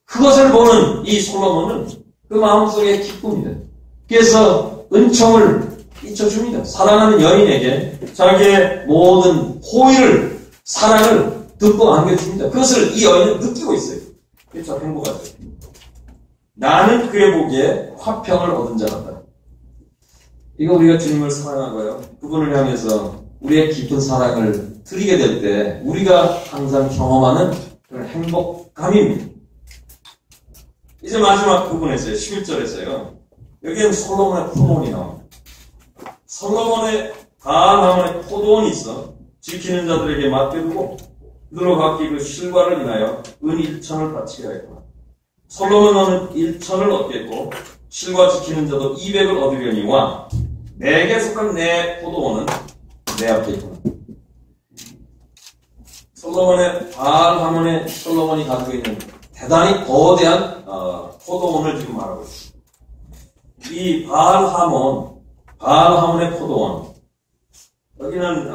그것을 보는 이 솔로몬은 그 마음속에 기쁩니다. 그래서 은총을 잊혀줍니다. 사랑하는 여인에게 자기의 모든 호의를, 사랑을 듬뿍 안겨줍니다. 그것을 이 여인은 느끼고 있어요. 그래서 행복하죠. 나는 그의 보기에 화평을 얻은 자 같다. 이거 우리가 주님을 사랑하고요. 그분을 향해서 우리의 깊은 사랑을 드리게 될 때 우리가 항상 경험하는 그런 행복감입니다. 이제 마지막 부분에서요. 11절에서요. 여기에는 솔로몬의 포도원이 나옵니다. 솔로몬의 가나안의 포도원이 있어 지키는 자들에게 맡겨두고 그들로 각기 그 실과를 인하여 은 1천을 바치게 하였구나. 솔로몬은 1천을 얻겠고 실과 지키는 자도 200을 얻으려니와 내게 속한 내 포도원은 내 앞에 있구나. 솔로몬의 바알하몬의 솔로몬이 가지고 있는 대단히 거대한 포도원을 지금 말하고 있습니다. 이 바알하몬의 포도원, 여기는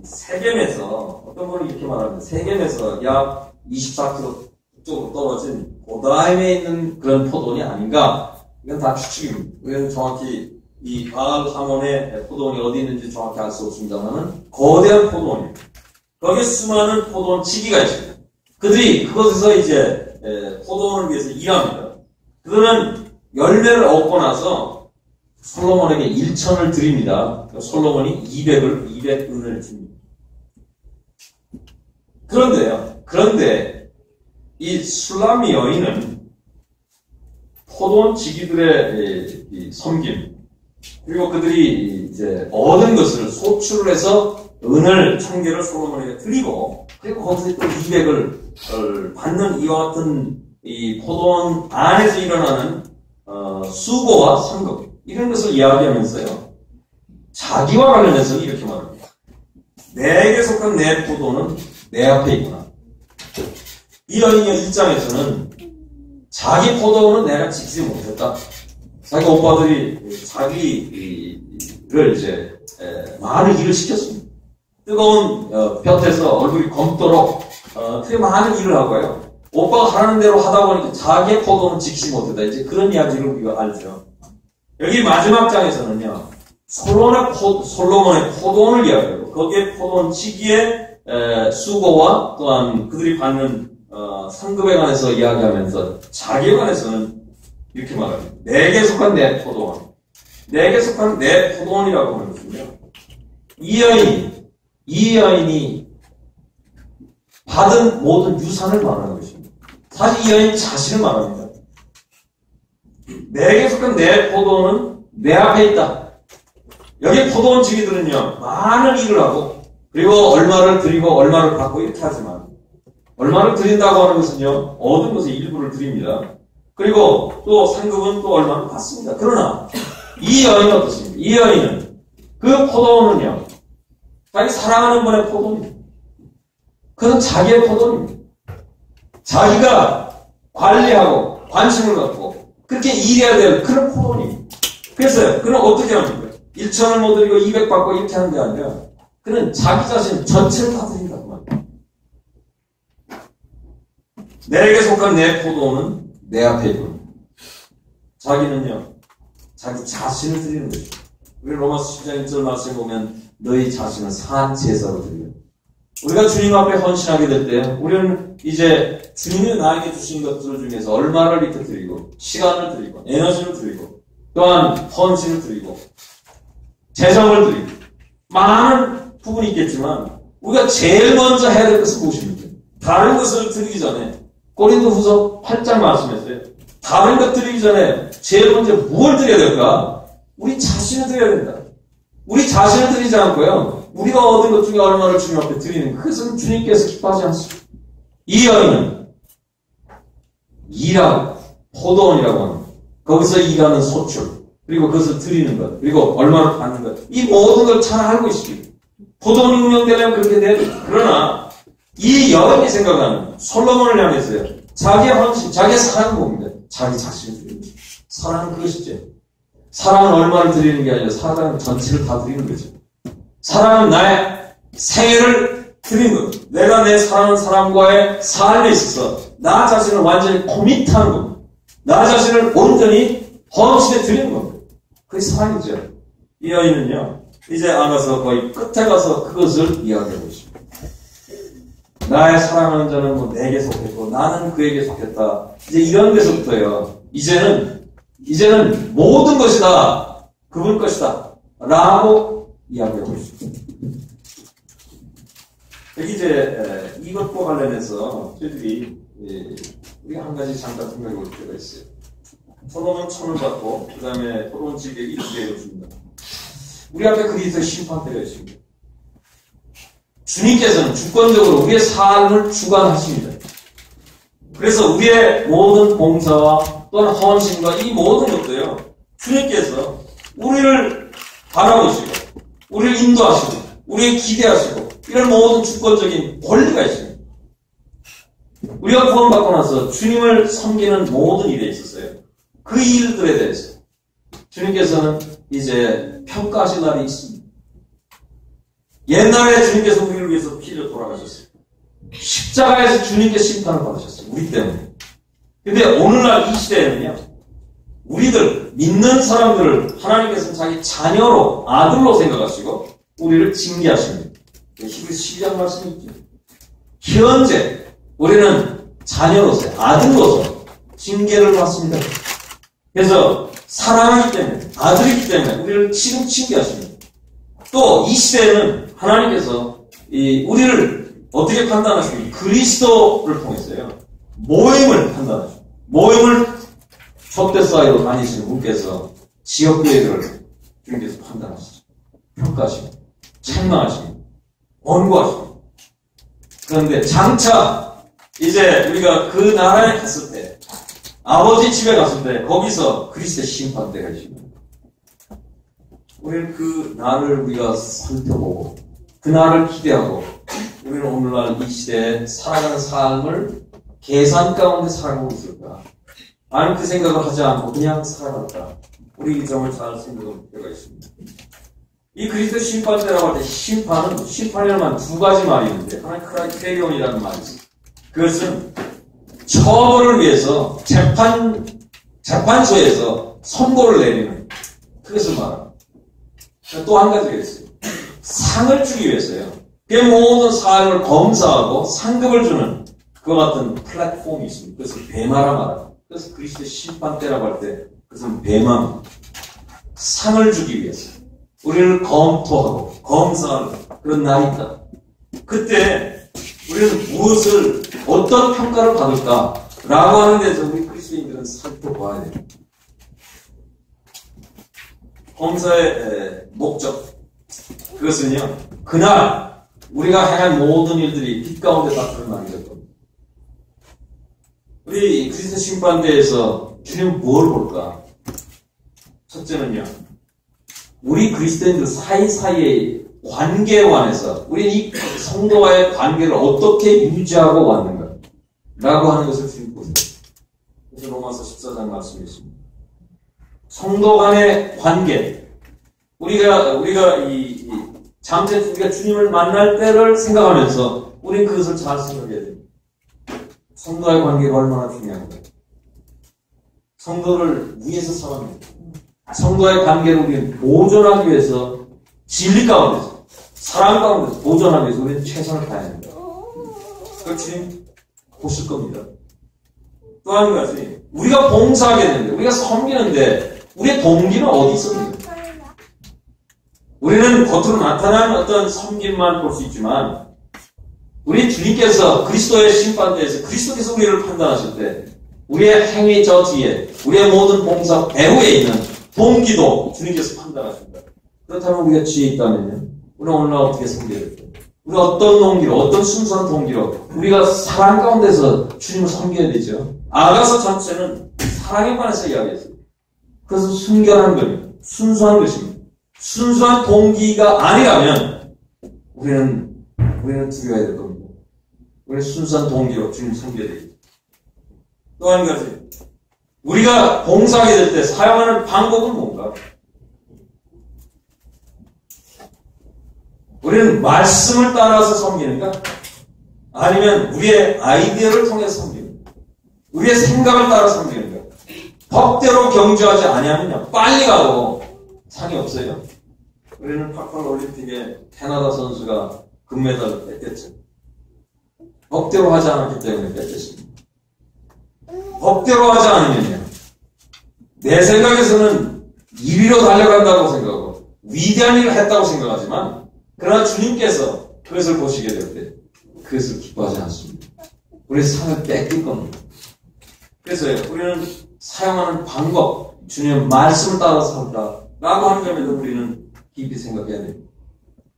세겜에서 어떤 분이 이렇게 말합니다. 세겜에서 약 24km 쪽으로 떨어진 고다임에 있는 그런 포도원이 아닌가? 이건 다 추측입니다. 이건 정확히 이 바알하몬의 포도원이 어디 있는지 정확히 알 수 없습니다만은 거대한 포도원입니다. 거기에 수많은 포도원 지기가 있습니다. 그들이 그곳에서 이제 포도원을 위해서 일합니다. 그들은 열매를 얻고 나서 솔로몬에게 1천을 드립니다. 솔로몬이 200은을 줍니다. 그런데 이 슐라미 여인은 포도원 지기들의 이 섬김, 그리고 그들이 이제 얻은 것을 소출을 해서 은을 1000개를 솔로몬에게 드리고, 그리고 거기서 또 200을 받는 이와 같은 이 포도원 안에서 일어나는 수고와 상급, 이런 것을 이야기하면서요, 자기와 관련해서는 이렇게 말합니다. 내게 속한 내 포도는 내 앞에 있구나. 이 여인의 입장에서는 자기 포도원은 내가 지키지 못했다. 자기 오빠들이 자기를 이제 많은 일을 시켰습니다. 뜨거운 볕에서 얼굴이 검도록 되게 많은 일을 하고요. 오빠가 하는 대로 하다 보니까 자기의 포도는 지키지 못했다. 이제 그런 이야기를 우리가 알죠. 여기 마지막 장에서는요, 솔로몬의 포도원을 이야기하고 거기에 포도원 지기의 수고와 또한 그들이 받는 상급에 관해서 이야기하면서 자기에 관해서는 이렇게 말합니다. 내게 속한 내 포도원. 내게 속한 내 포도원이라고 하는 것은요, 이 여인이 받은 모든 유산을 말하는 것입니다. 사실 이 여인 자신을 말합니다. 내게 속한 내 포도원은 내 앞에 있다. 여기 포도원 지기들은요, 많은 일을 하고, 그리고 얼마를 드리고 얼마를 받고 이렇게 하지만, 얼마를 드린다고 하는 것은요, 얻은 것의 일부를 드립니다. 그리고 또 상급은 또 얼마를 받습니다. 그러나 이 여인은 어떻습니까? 이 여인은 그 포도원은요, 자기 사랑하는 분의 포도입니다. 그건 자기의 포도입니다. 자기가 관리하고 관심을 갖고 그렇게 일해야 될 그런 포도입니다. 그래서 그는 어떻게 합니까? 1천을 못 드리고 200 받고 이렇게 하는 게 아니라 그는 자기 자신 전체를 다 드린다고 말합니다. 내게 속한 내 포도는 내 앞에 있고, 자기는요, 자기 자신을 드리는 거죠. 우리 로마서 10장 1절 말씀에 보면 너희 자신을 산 제사로 드리는, 우리가 주님 앞에 헌신하게 될 때 우리는 이제 주님이 나에게 주신 것들 중에서 얼마를 이렇게 드리고, 시간을 드리고, 에너지를 드리고, 또한 헌신을 드리고, 재정을 드리고, 많은 부분이 있겠지만 우리가 제일 먼저 해야 될 것은 무엇입니까? 다른 것을 드리기 전에, 고린도후서 8장 말씀했어요. 다른 것 드리기 전에 제일 먼저 무엇을 드려야 될까? 우리 자신을 드려야 된다. 우리 자신을 드리지 않고요, 우리가 얻은 것 중에 얼마를 주님 앞에 드리는, 그것은 주님께서 기뻐하지 않습니다. 이 여인은 일하고 포도원이라고 하는 것, 거기서 일하는 소출, 그리고 그것을 드리는 것, 그리고 얼마를 받는 것, 이 모든 걸 잘 알고 있습니다. 포도원이 운영되려면 그렇게 돼야 됩니다. 그러나 이 여인이 생각하는 솔로몬을 향해서요, 자기의 헌신, 자기의 사랑복입니다. 자기 자신을 드리는 거죠. 사랑은 그것이죠. 사랑은 얼마를 드리는 게 아니라 사랑은 전체를 다 드리는 거죠. 사랑은 나의 생애를 드리는 거죠. 내가 내 사랑하는 사람과의 삶에 있어서 나 자신을 완전히 코밋하는 겁니다. 나 자신을 온전히 헌신해 드리는 겁니다. 그게 사랑이죠. 이 여인은요, 이제 알아서 거의 끝에 가서 그것을 이야기하고 있습니다. 나의 사랑하는 자는 뭐 내게 속했고 나는 그에게 속했다. 이제 이런 데서부터요. 이제는 모든 것이 다 그분 것이다. 라고 이야기하고 있습니다. 여기 이제 이것과 관련해서 저희들이 우리가 한 가지 잠깐 생각해 볼 필요가 있어요. 토론은 천을 받고 그 다음에 토론 집에 일대를 줍니다. 우리 앞에 그리스도의 심판대가 있습니다. 주님께서는 주권적으로 우리의 삶을 주관하십니다. 그래서 우리의 모든 봉사와 또한 헌신과 이 모든 것도요, 주님께서 우리를 바라보시고, 우리를 인도하시고, 우리를 기대하시고, 이런 모든 주권적인 권리가 있습니다. 우리가 구원받고 나서 주님을 섬기는 모든 일에 있었어요. 그 일들에 대해서 주님께서는 이제 평가하실 날이 있습니다. 옛날에 주님께서 우리를 위해서 피를 돌아가셨어요. 십자가에서 주님께 심판을 받으셨어요. 우리 때문에. 근데 오늘날 이 시대에는요, 우리들, 믿는 사람들을 하나님께서는 자기 자녀로, 아들로 생각하시고, 우리를 징계하십니다. 히브리서 12장 말씀이 있죠. 현재, 우리는 자녀로서, 아들로서 징계를 받습니다. 그래서, 사랑하기 때문에, 아들이기 때문에, 우리를 지금 징계하십니다. 또, 이 시대에는 하나님께서, 우리를 어떻게 판단하십니까? 그리스도를 통해서요. 모임을 판단하십니다. 모임을 촛대 사이로 다니시는 분께서 지역교회들을 주님께서 판단하시죠. 평가하십니다. 책망하십니다. 원고하십니다. 그런데 장차 이제 우리가 그 나라에 갔을 때, 아버지 집에 갔을 때 거기서 그리스도의 심판대가 있습니다. 우리는 그 날을 우리가 살펴보고 그 날을 기대하고 우리는 오늘날 이 시대에 살아가는 삶을 계산 가운데 살고 있을까? 아니면 그 생각을 하지 않고 그냥 살아갈까? 우리 이 점을 잘 생각할 필요가 있습니다. 이 그리스도 심판대라고 할 때 심판이라는 두 가지 말이 있는데 하나는 크라이테리온이라는 말이 있습니다. 그것은 처벌을 위해서 재판소에서 선고를 내리는 그것을 말합니다. 또 한 가지가 있어요. 상을 주기 위해서요. 그 모든 사람을 검사하고 상급을 주는 그와 같은 플랫폼이 있습니다. 그것을 베마라 말합니다. 그래서 그리스도의 심판대라고 할 때 그것은 베마입니다. 상을 주기 위해서 우리를 검토하고 검사하는 그런 날이 있다. 그때 우리는 무엇을 어떤 평가를 받을까라고 하는 데서 우리 그리스도인들은 살펴봐야 됩니다. 검사의 목적, 그것은요, 그날 우리가 행한 모든 일들이 빛 가운데 다 드러나게 될 겁니다. 우리 그리스도 심판대에서 주님은 뭘 볼까? 첫째는요, 우리 그리스도인들 사이사이의 관계에 관해서 우리 이 성도와의 관계를 어떻게 유지하고 왔는가 라고 하는 것을 주님 보세요. 그래서 로마서 14장 말씀이 있습니다. 성도 간의 관계, 우리가 잠시 우리가 주님을 만날 때를 생각하면서 우리는 그것을 잘 생각해야 됩니다. 성도와의 관계가 얼마나 중요한가. 성도를 위해서 살아갑니다. 성도와의 관계를 우리는 보존하기 위해서 진리 가운데서, 사랑 가운데서 보존하기 위해서 우리는 최선을 다해야 합니다. 그걸 주님 보실 겁니다. 또 한 가지, 우리가 봉사하게 되는데, 우리가 섬기는데 우리의 동기는 어디 있습니까? 우리는 겉으로 나타나는 어떤 섬김만 볼 수 있지만 우리 주님께서 그리스도의 심판대에서 그리스도께서 우리를 판단하실 때 우리의 행위 저 뒤에 우리의 모든 봉사 배후에 있는 동기도 주님께서 판단하십니다. 그렇다면 우리가 지혜 있다면요, 우리는 오늘날 어떻게 섬겨야 될까요? 우리가 어떤 동기로, 어떤 순수한 동기로 우리가 사랑 가운데서 주님을 섬겨야 되죠. 아가서 전체는 사랑에 관해서 이야기했어요. 그래서 순결한 겁니다. 순수한 것입니다. 순수한 동기가 아니라면 우리는 두려워야 될 겁니다. 우리는 순수한 동기로 주님 섬겨야 되겠죠. 또 한 가지, 우리가 봉사하게 될 때 사용하는 방법은 뭔가? 우리는 말씀을 따라서 섬기는가? 아니면 우리의 아이디어를 통해서 섬기는가? 우리의 생각을 따라 섬기는가? 법대로 경주하지 아니하면요, 빨리 가도 상이 없어요. 우리는 88 올림픽에 캐나다 선수가 금메달을 뺐겠죠. 법대로 하지 않았기 때문에 뺐겠습니다. 법대로 하지 않으면요, 내 생각에서는 1위로 달려간다고 생각하고 위대한 일을 했다고 생각하지만, 그러나 주님께서 그것을 보시게 될 때 그것을 기뻐하지 않습니다. 우리 상을 뺏길 겁니다. 그래서 우리는 사용하는 방법, 주님의 말씀을 따라서 한다라고 하는 점에도 우리는 깊이 생각해야 됩니다.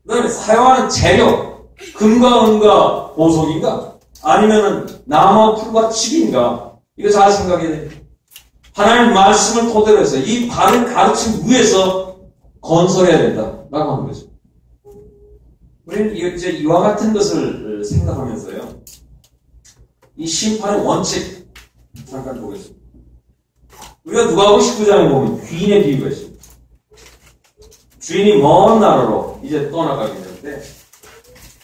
그 다음에 사용하는 재료, 금과 은과 보석인가? 아니면은 나무와 풀과 칩인가? 이거 잘 생각해야 됩니다. 하나님 말씀을 토대로 해서 이 바른 가르침 위에서 건설해야 된다라고 하는 거죠. 우리는 이제 이와 같은 것을 생각하면서요, 이 심판의 원칙 잠깐 보겠습니다. 우리가 누가복음 19장에 보면 귀인의 비유가 있습니다. 주인이 먼 나라로 이제 떠나가게 되는데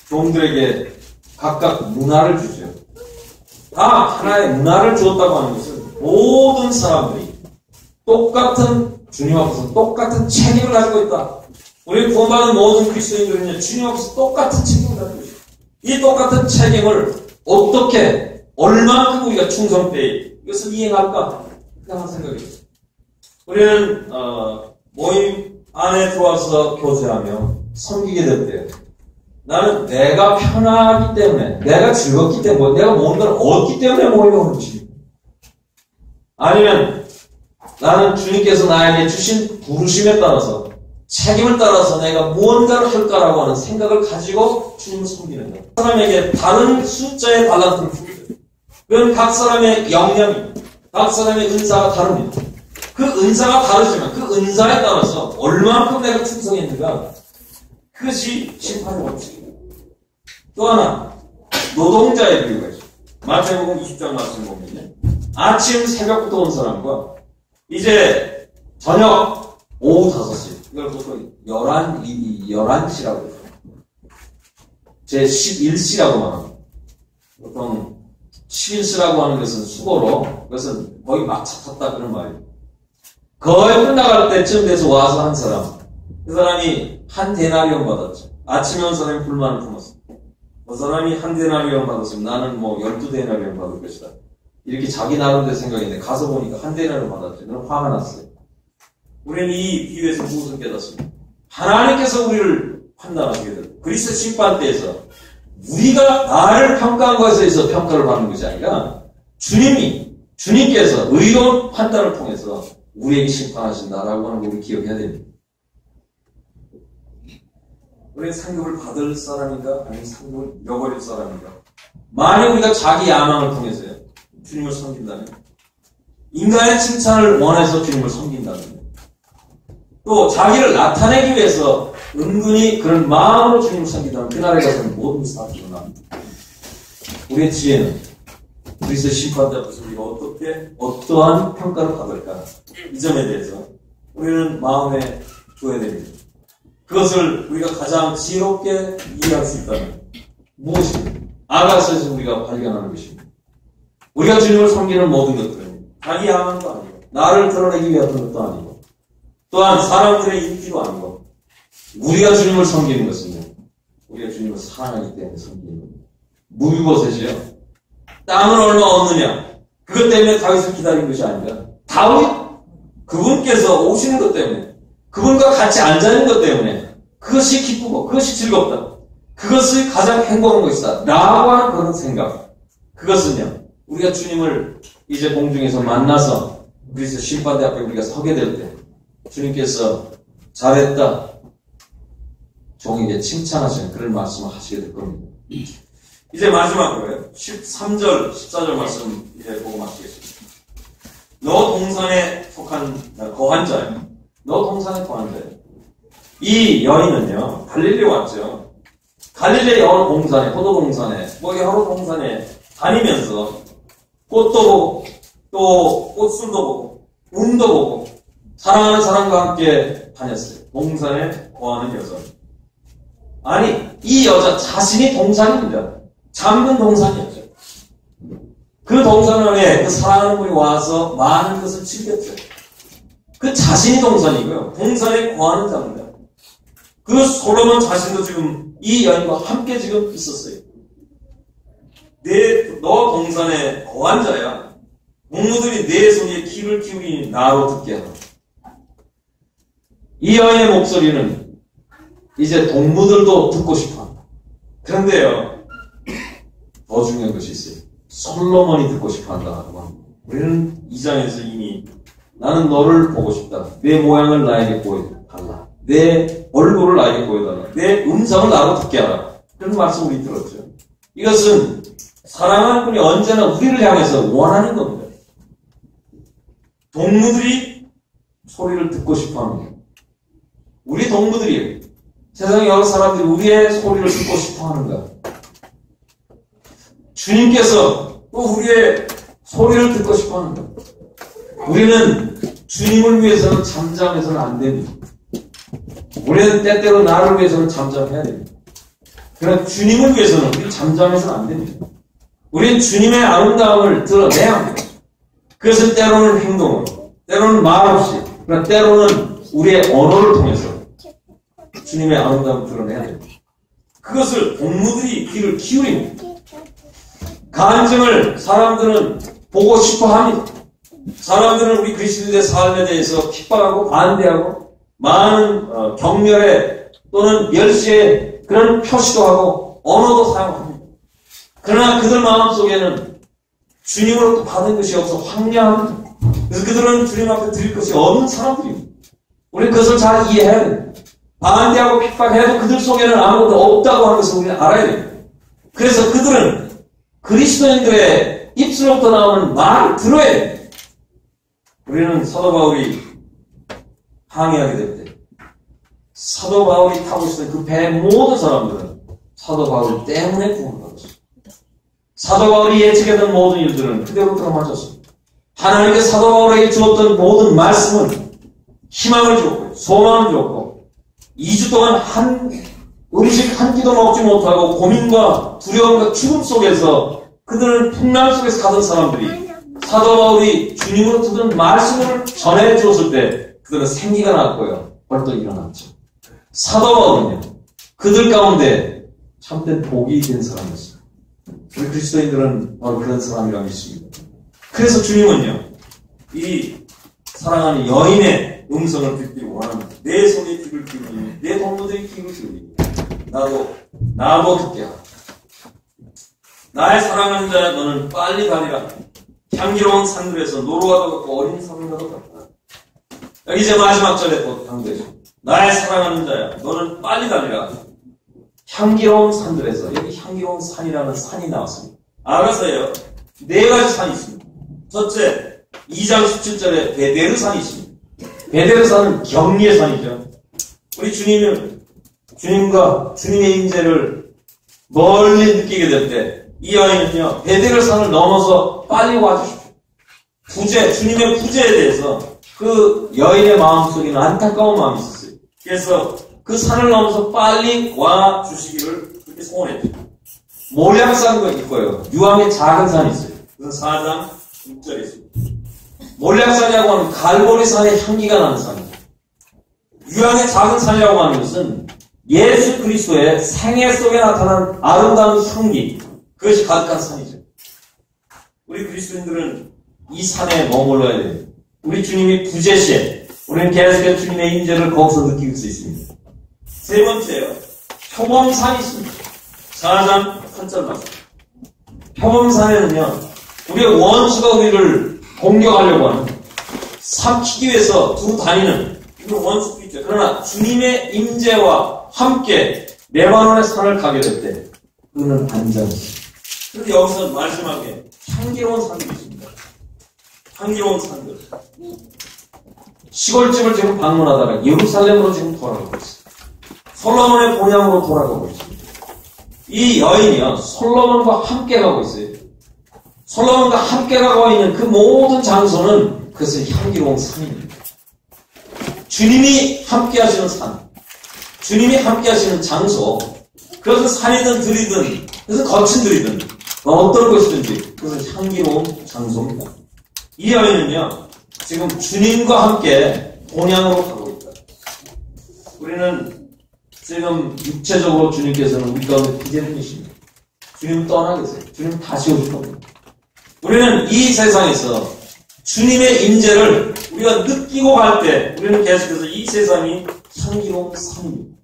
종들에게 각각 문화를 주죠. 다 하나의 문화를 주었다고 하는 것은 모든 사람들이 똑같은 주님 앞에서 똑같은 책임을 가지고 있다. 우리 구원받은 모든 그리스도인들은요, 주님 앞에서 똑같은 책임을 가지고 있습니다. 이 똑같은 책임을 어떻게, 얼마큼 우리가 충성되이 이것을 이행할까? 그냥 생각이었어요. 우리는 모임 안에 들어와서 교제하며 섬기게 될 때, 나는 내가 편하기 때문에, 내가 즐겁기 때문에, 내가 뭔가를 얻기 때문에 모임에 오는지, 아니면 나는 주님께서 나에게 주신 부르심에 따라서, 책임을 따라서 내가 무언가를 할까라고 하는 생각을 가지고 주님을 섬기는 거예요. 각 사람에게 다른 숫자의 달란트를 주거든요. 그건 각 사람의 역량이, 각 사람의 은사가 다릅니다. 그 은사가 다르지만 그 은사에 따라서 얼마만큼 내가 충성했는가, 그것이 심판의 원칙입니다. 또 하나, 노동자의 비유가 있어요. 마태복음 20장 말씀 보면요, 아침 새벽부터 온 사람과 이제 저녁 오후 5시, 이걸 보통 11시라고 해요. 제 11시라고 말합니다. 보통 11시라고 하는 것은 수고로, 그것은 거의 막차 탔다 그런 말이에요. 거의 끝나갈 때쯤 돼서 와서 한 사람, 그 사람이 한 데나리온 받았죠. 아침에 온 사람이 불만을 품었어. 그 사람이 한 데나리온 받았으면 나는 12데나리온 받을 것이다. 이렇게 자기 나름대로 생각했는데 가서 보니까 한 데나리온 받았죠. 그럼 화가 났어요. 우리는 이 비유에서 무엇을 깨닫습니다. 하나님께서 우리를 판단하시게 되고, 그리스도 심판 때에서 우리가 나를 평가한 것에 있어 평가를 받는 것이 아니라 주님께서 의로운 판단을 통해서 우리에게 심판하신다라고 하는 걸 우리 기억해야 됩니다. 우리는 상급을 받을 사람인가 아니면 상급을 잃어버릴 사람인가? 만약 우리가 자기 야망을 통해서요, 주님을 섬긴다면, 인간의 칭찬을 원해서 주님을 섬긴다면, 또 자기를 나타내기 위해서 은근히 그런 마음으로 주님을 섬긴다면 그날에 가서는 모든 것이 다 드러납니다. 우리의 지혜는 그리스도의 심판대 앞에서 우리가 어떠한 평가를 받을까? 이 점에 대해서 우리는 마음에 둬야 됩니다. 그것을 우리가 가장 지혜롭게 이해할 수 있다면 무엇입니까? 아가서에서 우리가 발견하는 것입니다. 우리가 주님을 섬기는 모든 것들은 자기 야망도 아니고, 나를 드러내기 위한 것도 아니고, 또한 사람들의 인기도 아니고, 우리가 주님을 섬기는 것은요, 우리가 주님을 사랑하기 때문에 섬기는 겁니다. 무비보셋이요, 땅을 얼마 얻느냐, 그것 때문에 다윗을 기다린 것이 아니라 다윗 그분께서 오시는 것 때문에, 그분과 같이 앉아있는 것 때문에 그것이 기쁘고 그것이 즐겁다, 그것이 가장 행복한 것이다 라고 하는 그런 생각, 그것은요, 우리가 주님을 이제 공중에서 만나서 그리스도 심판대 앞에 우리가 서게 될 때 주님께서 잘했다, 종에게 칭찬하시는 그런 말씀을 하시게 될 겁니다. 이제 마지막으로요, 13절, 14절 말씀 이제 보고 마치겠습니다. 너 동산에 속한 거한 자야. 너 동산에 거한 자야. 이 여인은요, 갈릴리에 왔죠. 갈릴리 여러 동산에, 포도 동산에, 여러 동산에 다니면서 꽃도 또 꽃술도 보고 운도 보고 사랑하는 사람과 함께 다녔어요. 동산에 거하는 여자. 아니, 이 여자 자신이 동산입니다. 잠든 동산이었죠. 그 동산 안에 그 사랑하는 분이 와서 많은 것을 즐겼죠. 그 자신이 동산이고요. 동산에 거하는 자입니다. 그 솔로몬 자신도 지금 이 여인과 함께 지금 있었어요. 너 동산에 거한 자야. 동무들이 내 소리에 귀를 기울이니 나로 듣게 하라. 이 여인의 목소리는 이제 동무들도 듣고 싶어 한다. 그런데요, 더 중요한 것이 있어요. 솔로몬이 듣고 싶어 한다고 합니다. 우리는 이 장에서 이미 나는 너를 보고 싶다. 내 모양을 나에게 보여달라. 내 얼굴을 나에게 보여달라. 내 음성을 나로 듣게 하라. 그런 말씀 우리 들었죠. 이것은 사랑하는 분이 언제나 우리를 향해서 원하는 겁니다. 동무들이 소리를 듣고 싶어 합니다. 우리 동무들이 세상의 여러 사람들이 우리의 소리를 듣고 싶어 하는가? 주님께서 또 우리의 소리를 듣고 싶어 하는가? 우리는 주님을 위해서는 잠잠해서는 안 됩니다. 우리는 때때로 나를 위해서는 잠잠해야 됩니다. 그러나 주님을 위해서는 우리 잠잠해서는 안 됩니다. 우리는 주님의 아름다움을 드러내야 합니다. 그것은 때로는 행동으로, 때로는 말 없이, 그러나 때로는 우리의 언어를 통해서 주님의 아름다움을 드러내야 됩니다. 그것을 동무들이 귀를 기울입니다. 간증을 사람들은 보고 싶어 합니다. 사람들은 우리 그리스도인의 삶에 대해서 핍박하고 반대하고 많은 경멸에 또는 멸시의 그런 표시도 하고 언어도 사용합니다. 그러나 그들 마음속에는 주님으로부터 받은 것이 없어 황량합니다. 그래서 그들은 주님 앞에 드릴 것이 없는 사람들입니다. 우리는 그것을 잘 이해해야 됩니다. 반대하고 핍박해도 그들 속에는 아무것도 없다고 하는 것을 우리는 알아야 됩니다. 그래서 그들은 그리스도인들의 입술로부터 나오는 말을 들어야 됩니다. 우리는 사도 바울이 항해하게 될 때 사도 바울이 타고 있었던 그 배의 모든 사람들은 사도 바울 때문에 구원받았습니다. 사도 바울이 예측했던 모든 일들은 그대로 들어맞았습니다. 하나님께 사도 바울에게 주었던 모든 말씀은 희망을 주었고 소망을 주었고 2주 동안 음식 한 끼도 먹지 못하고 고민과 두려움과 죽음 속에서 그들은 풍랑 속에서 가던 사람들이 사도 바울이 주님으로 듣는 말씀을 전해 주었을 때 그들은 생기가 났고요. 벌떡 일어났죠. 사도 바울은요. 그들 가운데 참된 복이 된 사람이었습니다. 우리 그리스도인들은 바로 그런 사람이라고 믿습니다. 그래서 주님은요. 이 사랑하는 여인의 음성을 듣기 원합니다. 내 손에 귀를 기울이니 내 동무들이 귀를 기울이니 나도 듣게 하라. 나의 사랑하는 자야 너는 빨리 가리라. 향기로운 산들에서 노루와도 같고 어린 사람과도 같다. 여기 이제 마지막 절에 또 강조해줘. 나의 사랑하는 자야 너는 빨리 가리라. 향기로운 산들에서 여기 향기로운 산이라는 산이 나왔습니다. 알아서요. 4가지 산이 있습니다. 첫째 2장 17절에 베데르 산이 있습니다. 베데르 산은 격리의 산이죠. 우리 주님은 주님과 주님의 임재를 멀리 느끼게 될 때 이 여인은요 베데르 산을 넘어서 빨리 와주십시오. 주님의 부재에 대해서 그 여인의 마음속에는 안타까운 마음이 있었어요. 그래서 그 산을 넘어서 빨리 와주시기를 그렇게 소원했죠. 몰약산도 있고요. 유황의 작은 산이 있어요. 그래서 4장 6절에 있습니다. 몰약산이라고 하는 갈보리산의 향기가 나는 산입니다. 유황의 작은 산이라고 하는 것은 예수 그리스도의 생애 속에 나타난 아름다운 향기, 그것이 가득한 산이죠. 우리 그리스도인들은 이 산에 머물러야 됩니다. 우리 주님이 부재시에 우리는 계속해서 주님의 임재를 거기서 느낄 수 있습니다. 세 번째요. 표범산이 있습니다. 4장 8절 말씀. 표범산에는요. 우리의 원수가 우리를 공격하려고 하는 삼키기 위해서 두고 다니는 이런 원수도 있죠. 그러나 주님의 임재와 함께 레바논의 산을 가게 될 때 그는 안전이죠. 그런데 여기서 마지막에 향기로운 산들이 있습니다. 향기로운 산들. 시골집을 지금 방문하다가 예루살렘으로 지금 돌아가고 있어요. 솔로몬의 본향으로 돌아가고 있습니다. 이 여인이요 솔로몬과 함께 가고 있어요. 솔로몬과 함께 가고 있는 그 모든 장소는 그것은 향기로운 산입니다. 주님이 함께 하시는 산, 주님이 함께 하시는 장소, 그것은 산이든 들이든, 그것은 거친 들이든, 어떤 것이든지 그것은 향기로운 장소입니다. 이 여인은요, 지금 주님과 함께 본향으로 가고 있다. 우리는 지금 육체적으로 주님께서는 우리 가운데 기다리고 계십니다. 주님 떠나 계세요. 주님 다시 오실 겁니다. 우리는 이 세상에서 주님의 임재를 우리가 느끼고 갈 때 우리는 계속해서 이 세상이 향기로운 산입니다.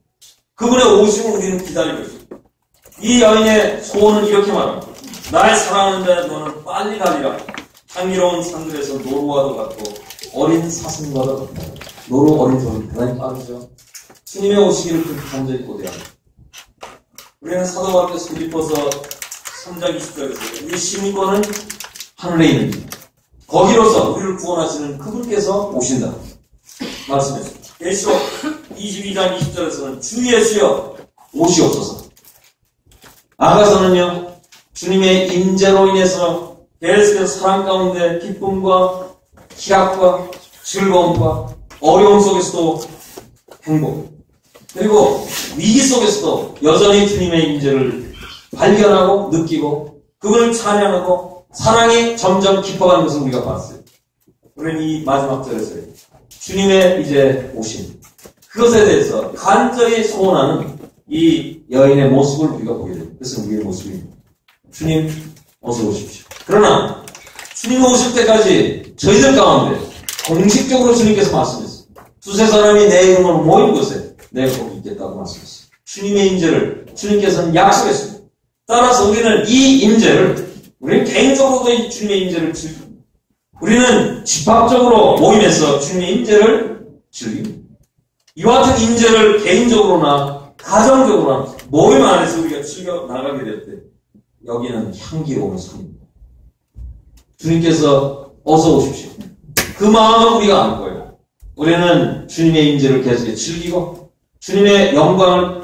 그분의 오심을 우리는 기다리고 있습니다. 이 여인의 소원은 이렇게 말합니다. 날 사랑하는데 너는 빨리 가리라. 향기로운 산들에서 노루와도 같고 어린 사슴과도 같다. 노루 어린 사슴 대단히 빠르죠. 주님의 오시기를 그렇게 간절히 고대합니다. 우리는 사도바울께서 빌립보서 3장 20절에서 우리 시민권은 하늘에 있습니다. 거기로서 우리를 구원하시는 그분께서 오신다. 말씀했습니다. 계시록 22장 20절에서는 주 예수여 오시옵소서. 아가서는요, 주님의 임재로 인해서 계속해서 사랑 가운데 기쁨과 희락과 즐거움과 어려움 속에서도 행복, 그리고 위기 속에서도 여전히 주님의 임재를 발견하고 느끼고 그분을 찬양하고 사랑이 점점 깊어가는 것을 우리가 봤어요. 우리는 이 마지막 절에서요, 주님의 이제 오심, 그것에 대해서 간절히 소원하는 이 여인의 모습을 우리가 보게 됩니다. 그것은 우리의 모습입니다. 주님 어서 오십시오. 그러나 주님 오실 때까지 저희들 가운데 공식적으로 주님께서 말씀했어요. 두세 사람이 내 이름으로 모인 곳에 내가 거기 있겠다고 말씀했어요. 주님의 임재를 주님께서는 약속했습니다. 따라서 우리는 이 임재를, 우리는 개인적으로도 이 주님의 임재를 즐깁니다. 우리는 집합적으로 모임에서 주님의 임재를 즐깁니다. 이와 같은 임재를 개인적으로나 가정적으로나 모임 안에서 우리가 즐겨 나가게 될 때 여기는 향기로운 산입니다. 주님께서 어서 오십시오. 그 마음을 우리가 알 거예요. 우리는 주님의 임재를 계속 즐기고 주님의 영광을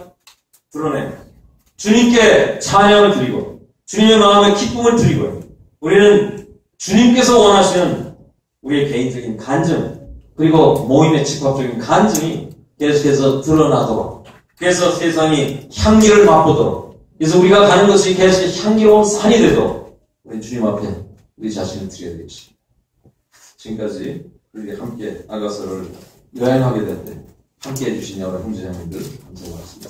드러내고 주님께 찬양을 드리고 주님의 마음에 기쁨을 드리고 우리는 주님께서 원하시는 우리의 개인적인 간증 그리고 모임의 집합적인 간증이 계속해서 드러나도록, 그래서 세상이 향기를 맛보도록, 그래서 우리가 가는 것이 계속 향기로운 산이 되도록 우리 주님 앞에 우리 자신을 드려야 되겠습니다. 지금까지 우리 함께 아가서를 여행하게 될 때 함께 해주신 여러 형제자매들 감사하겠습니다.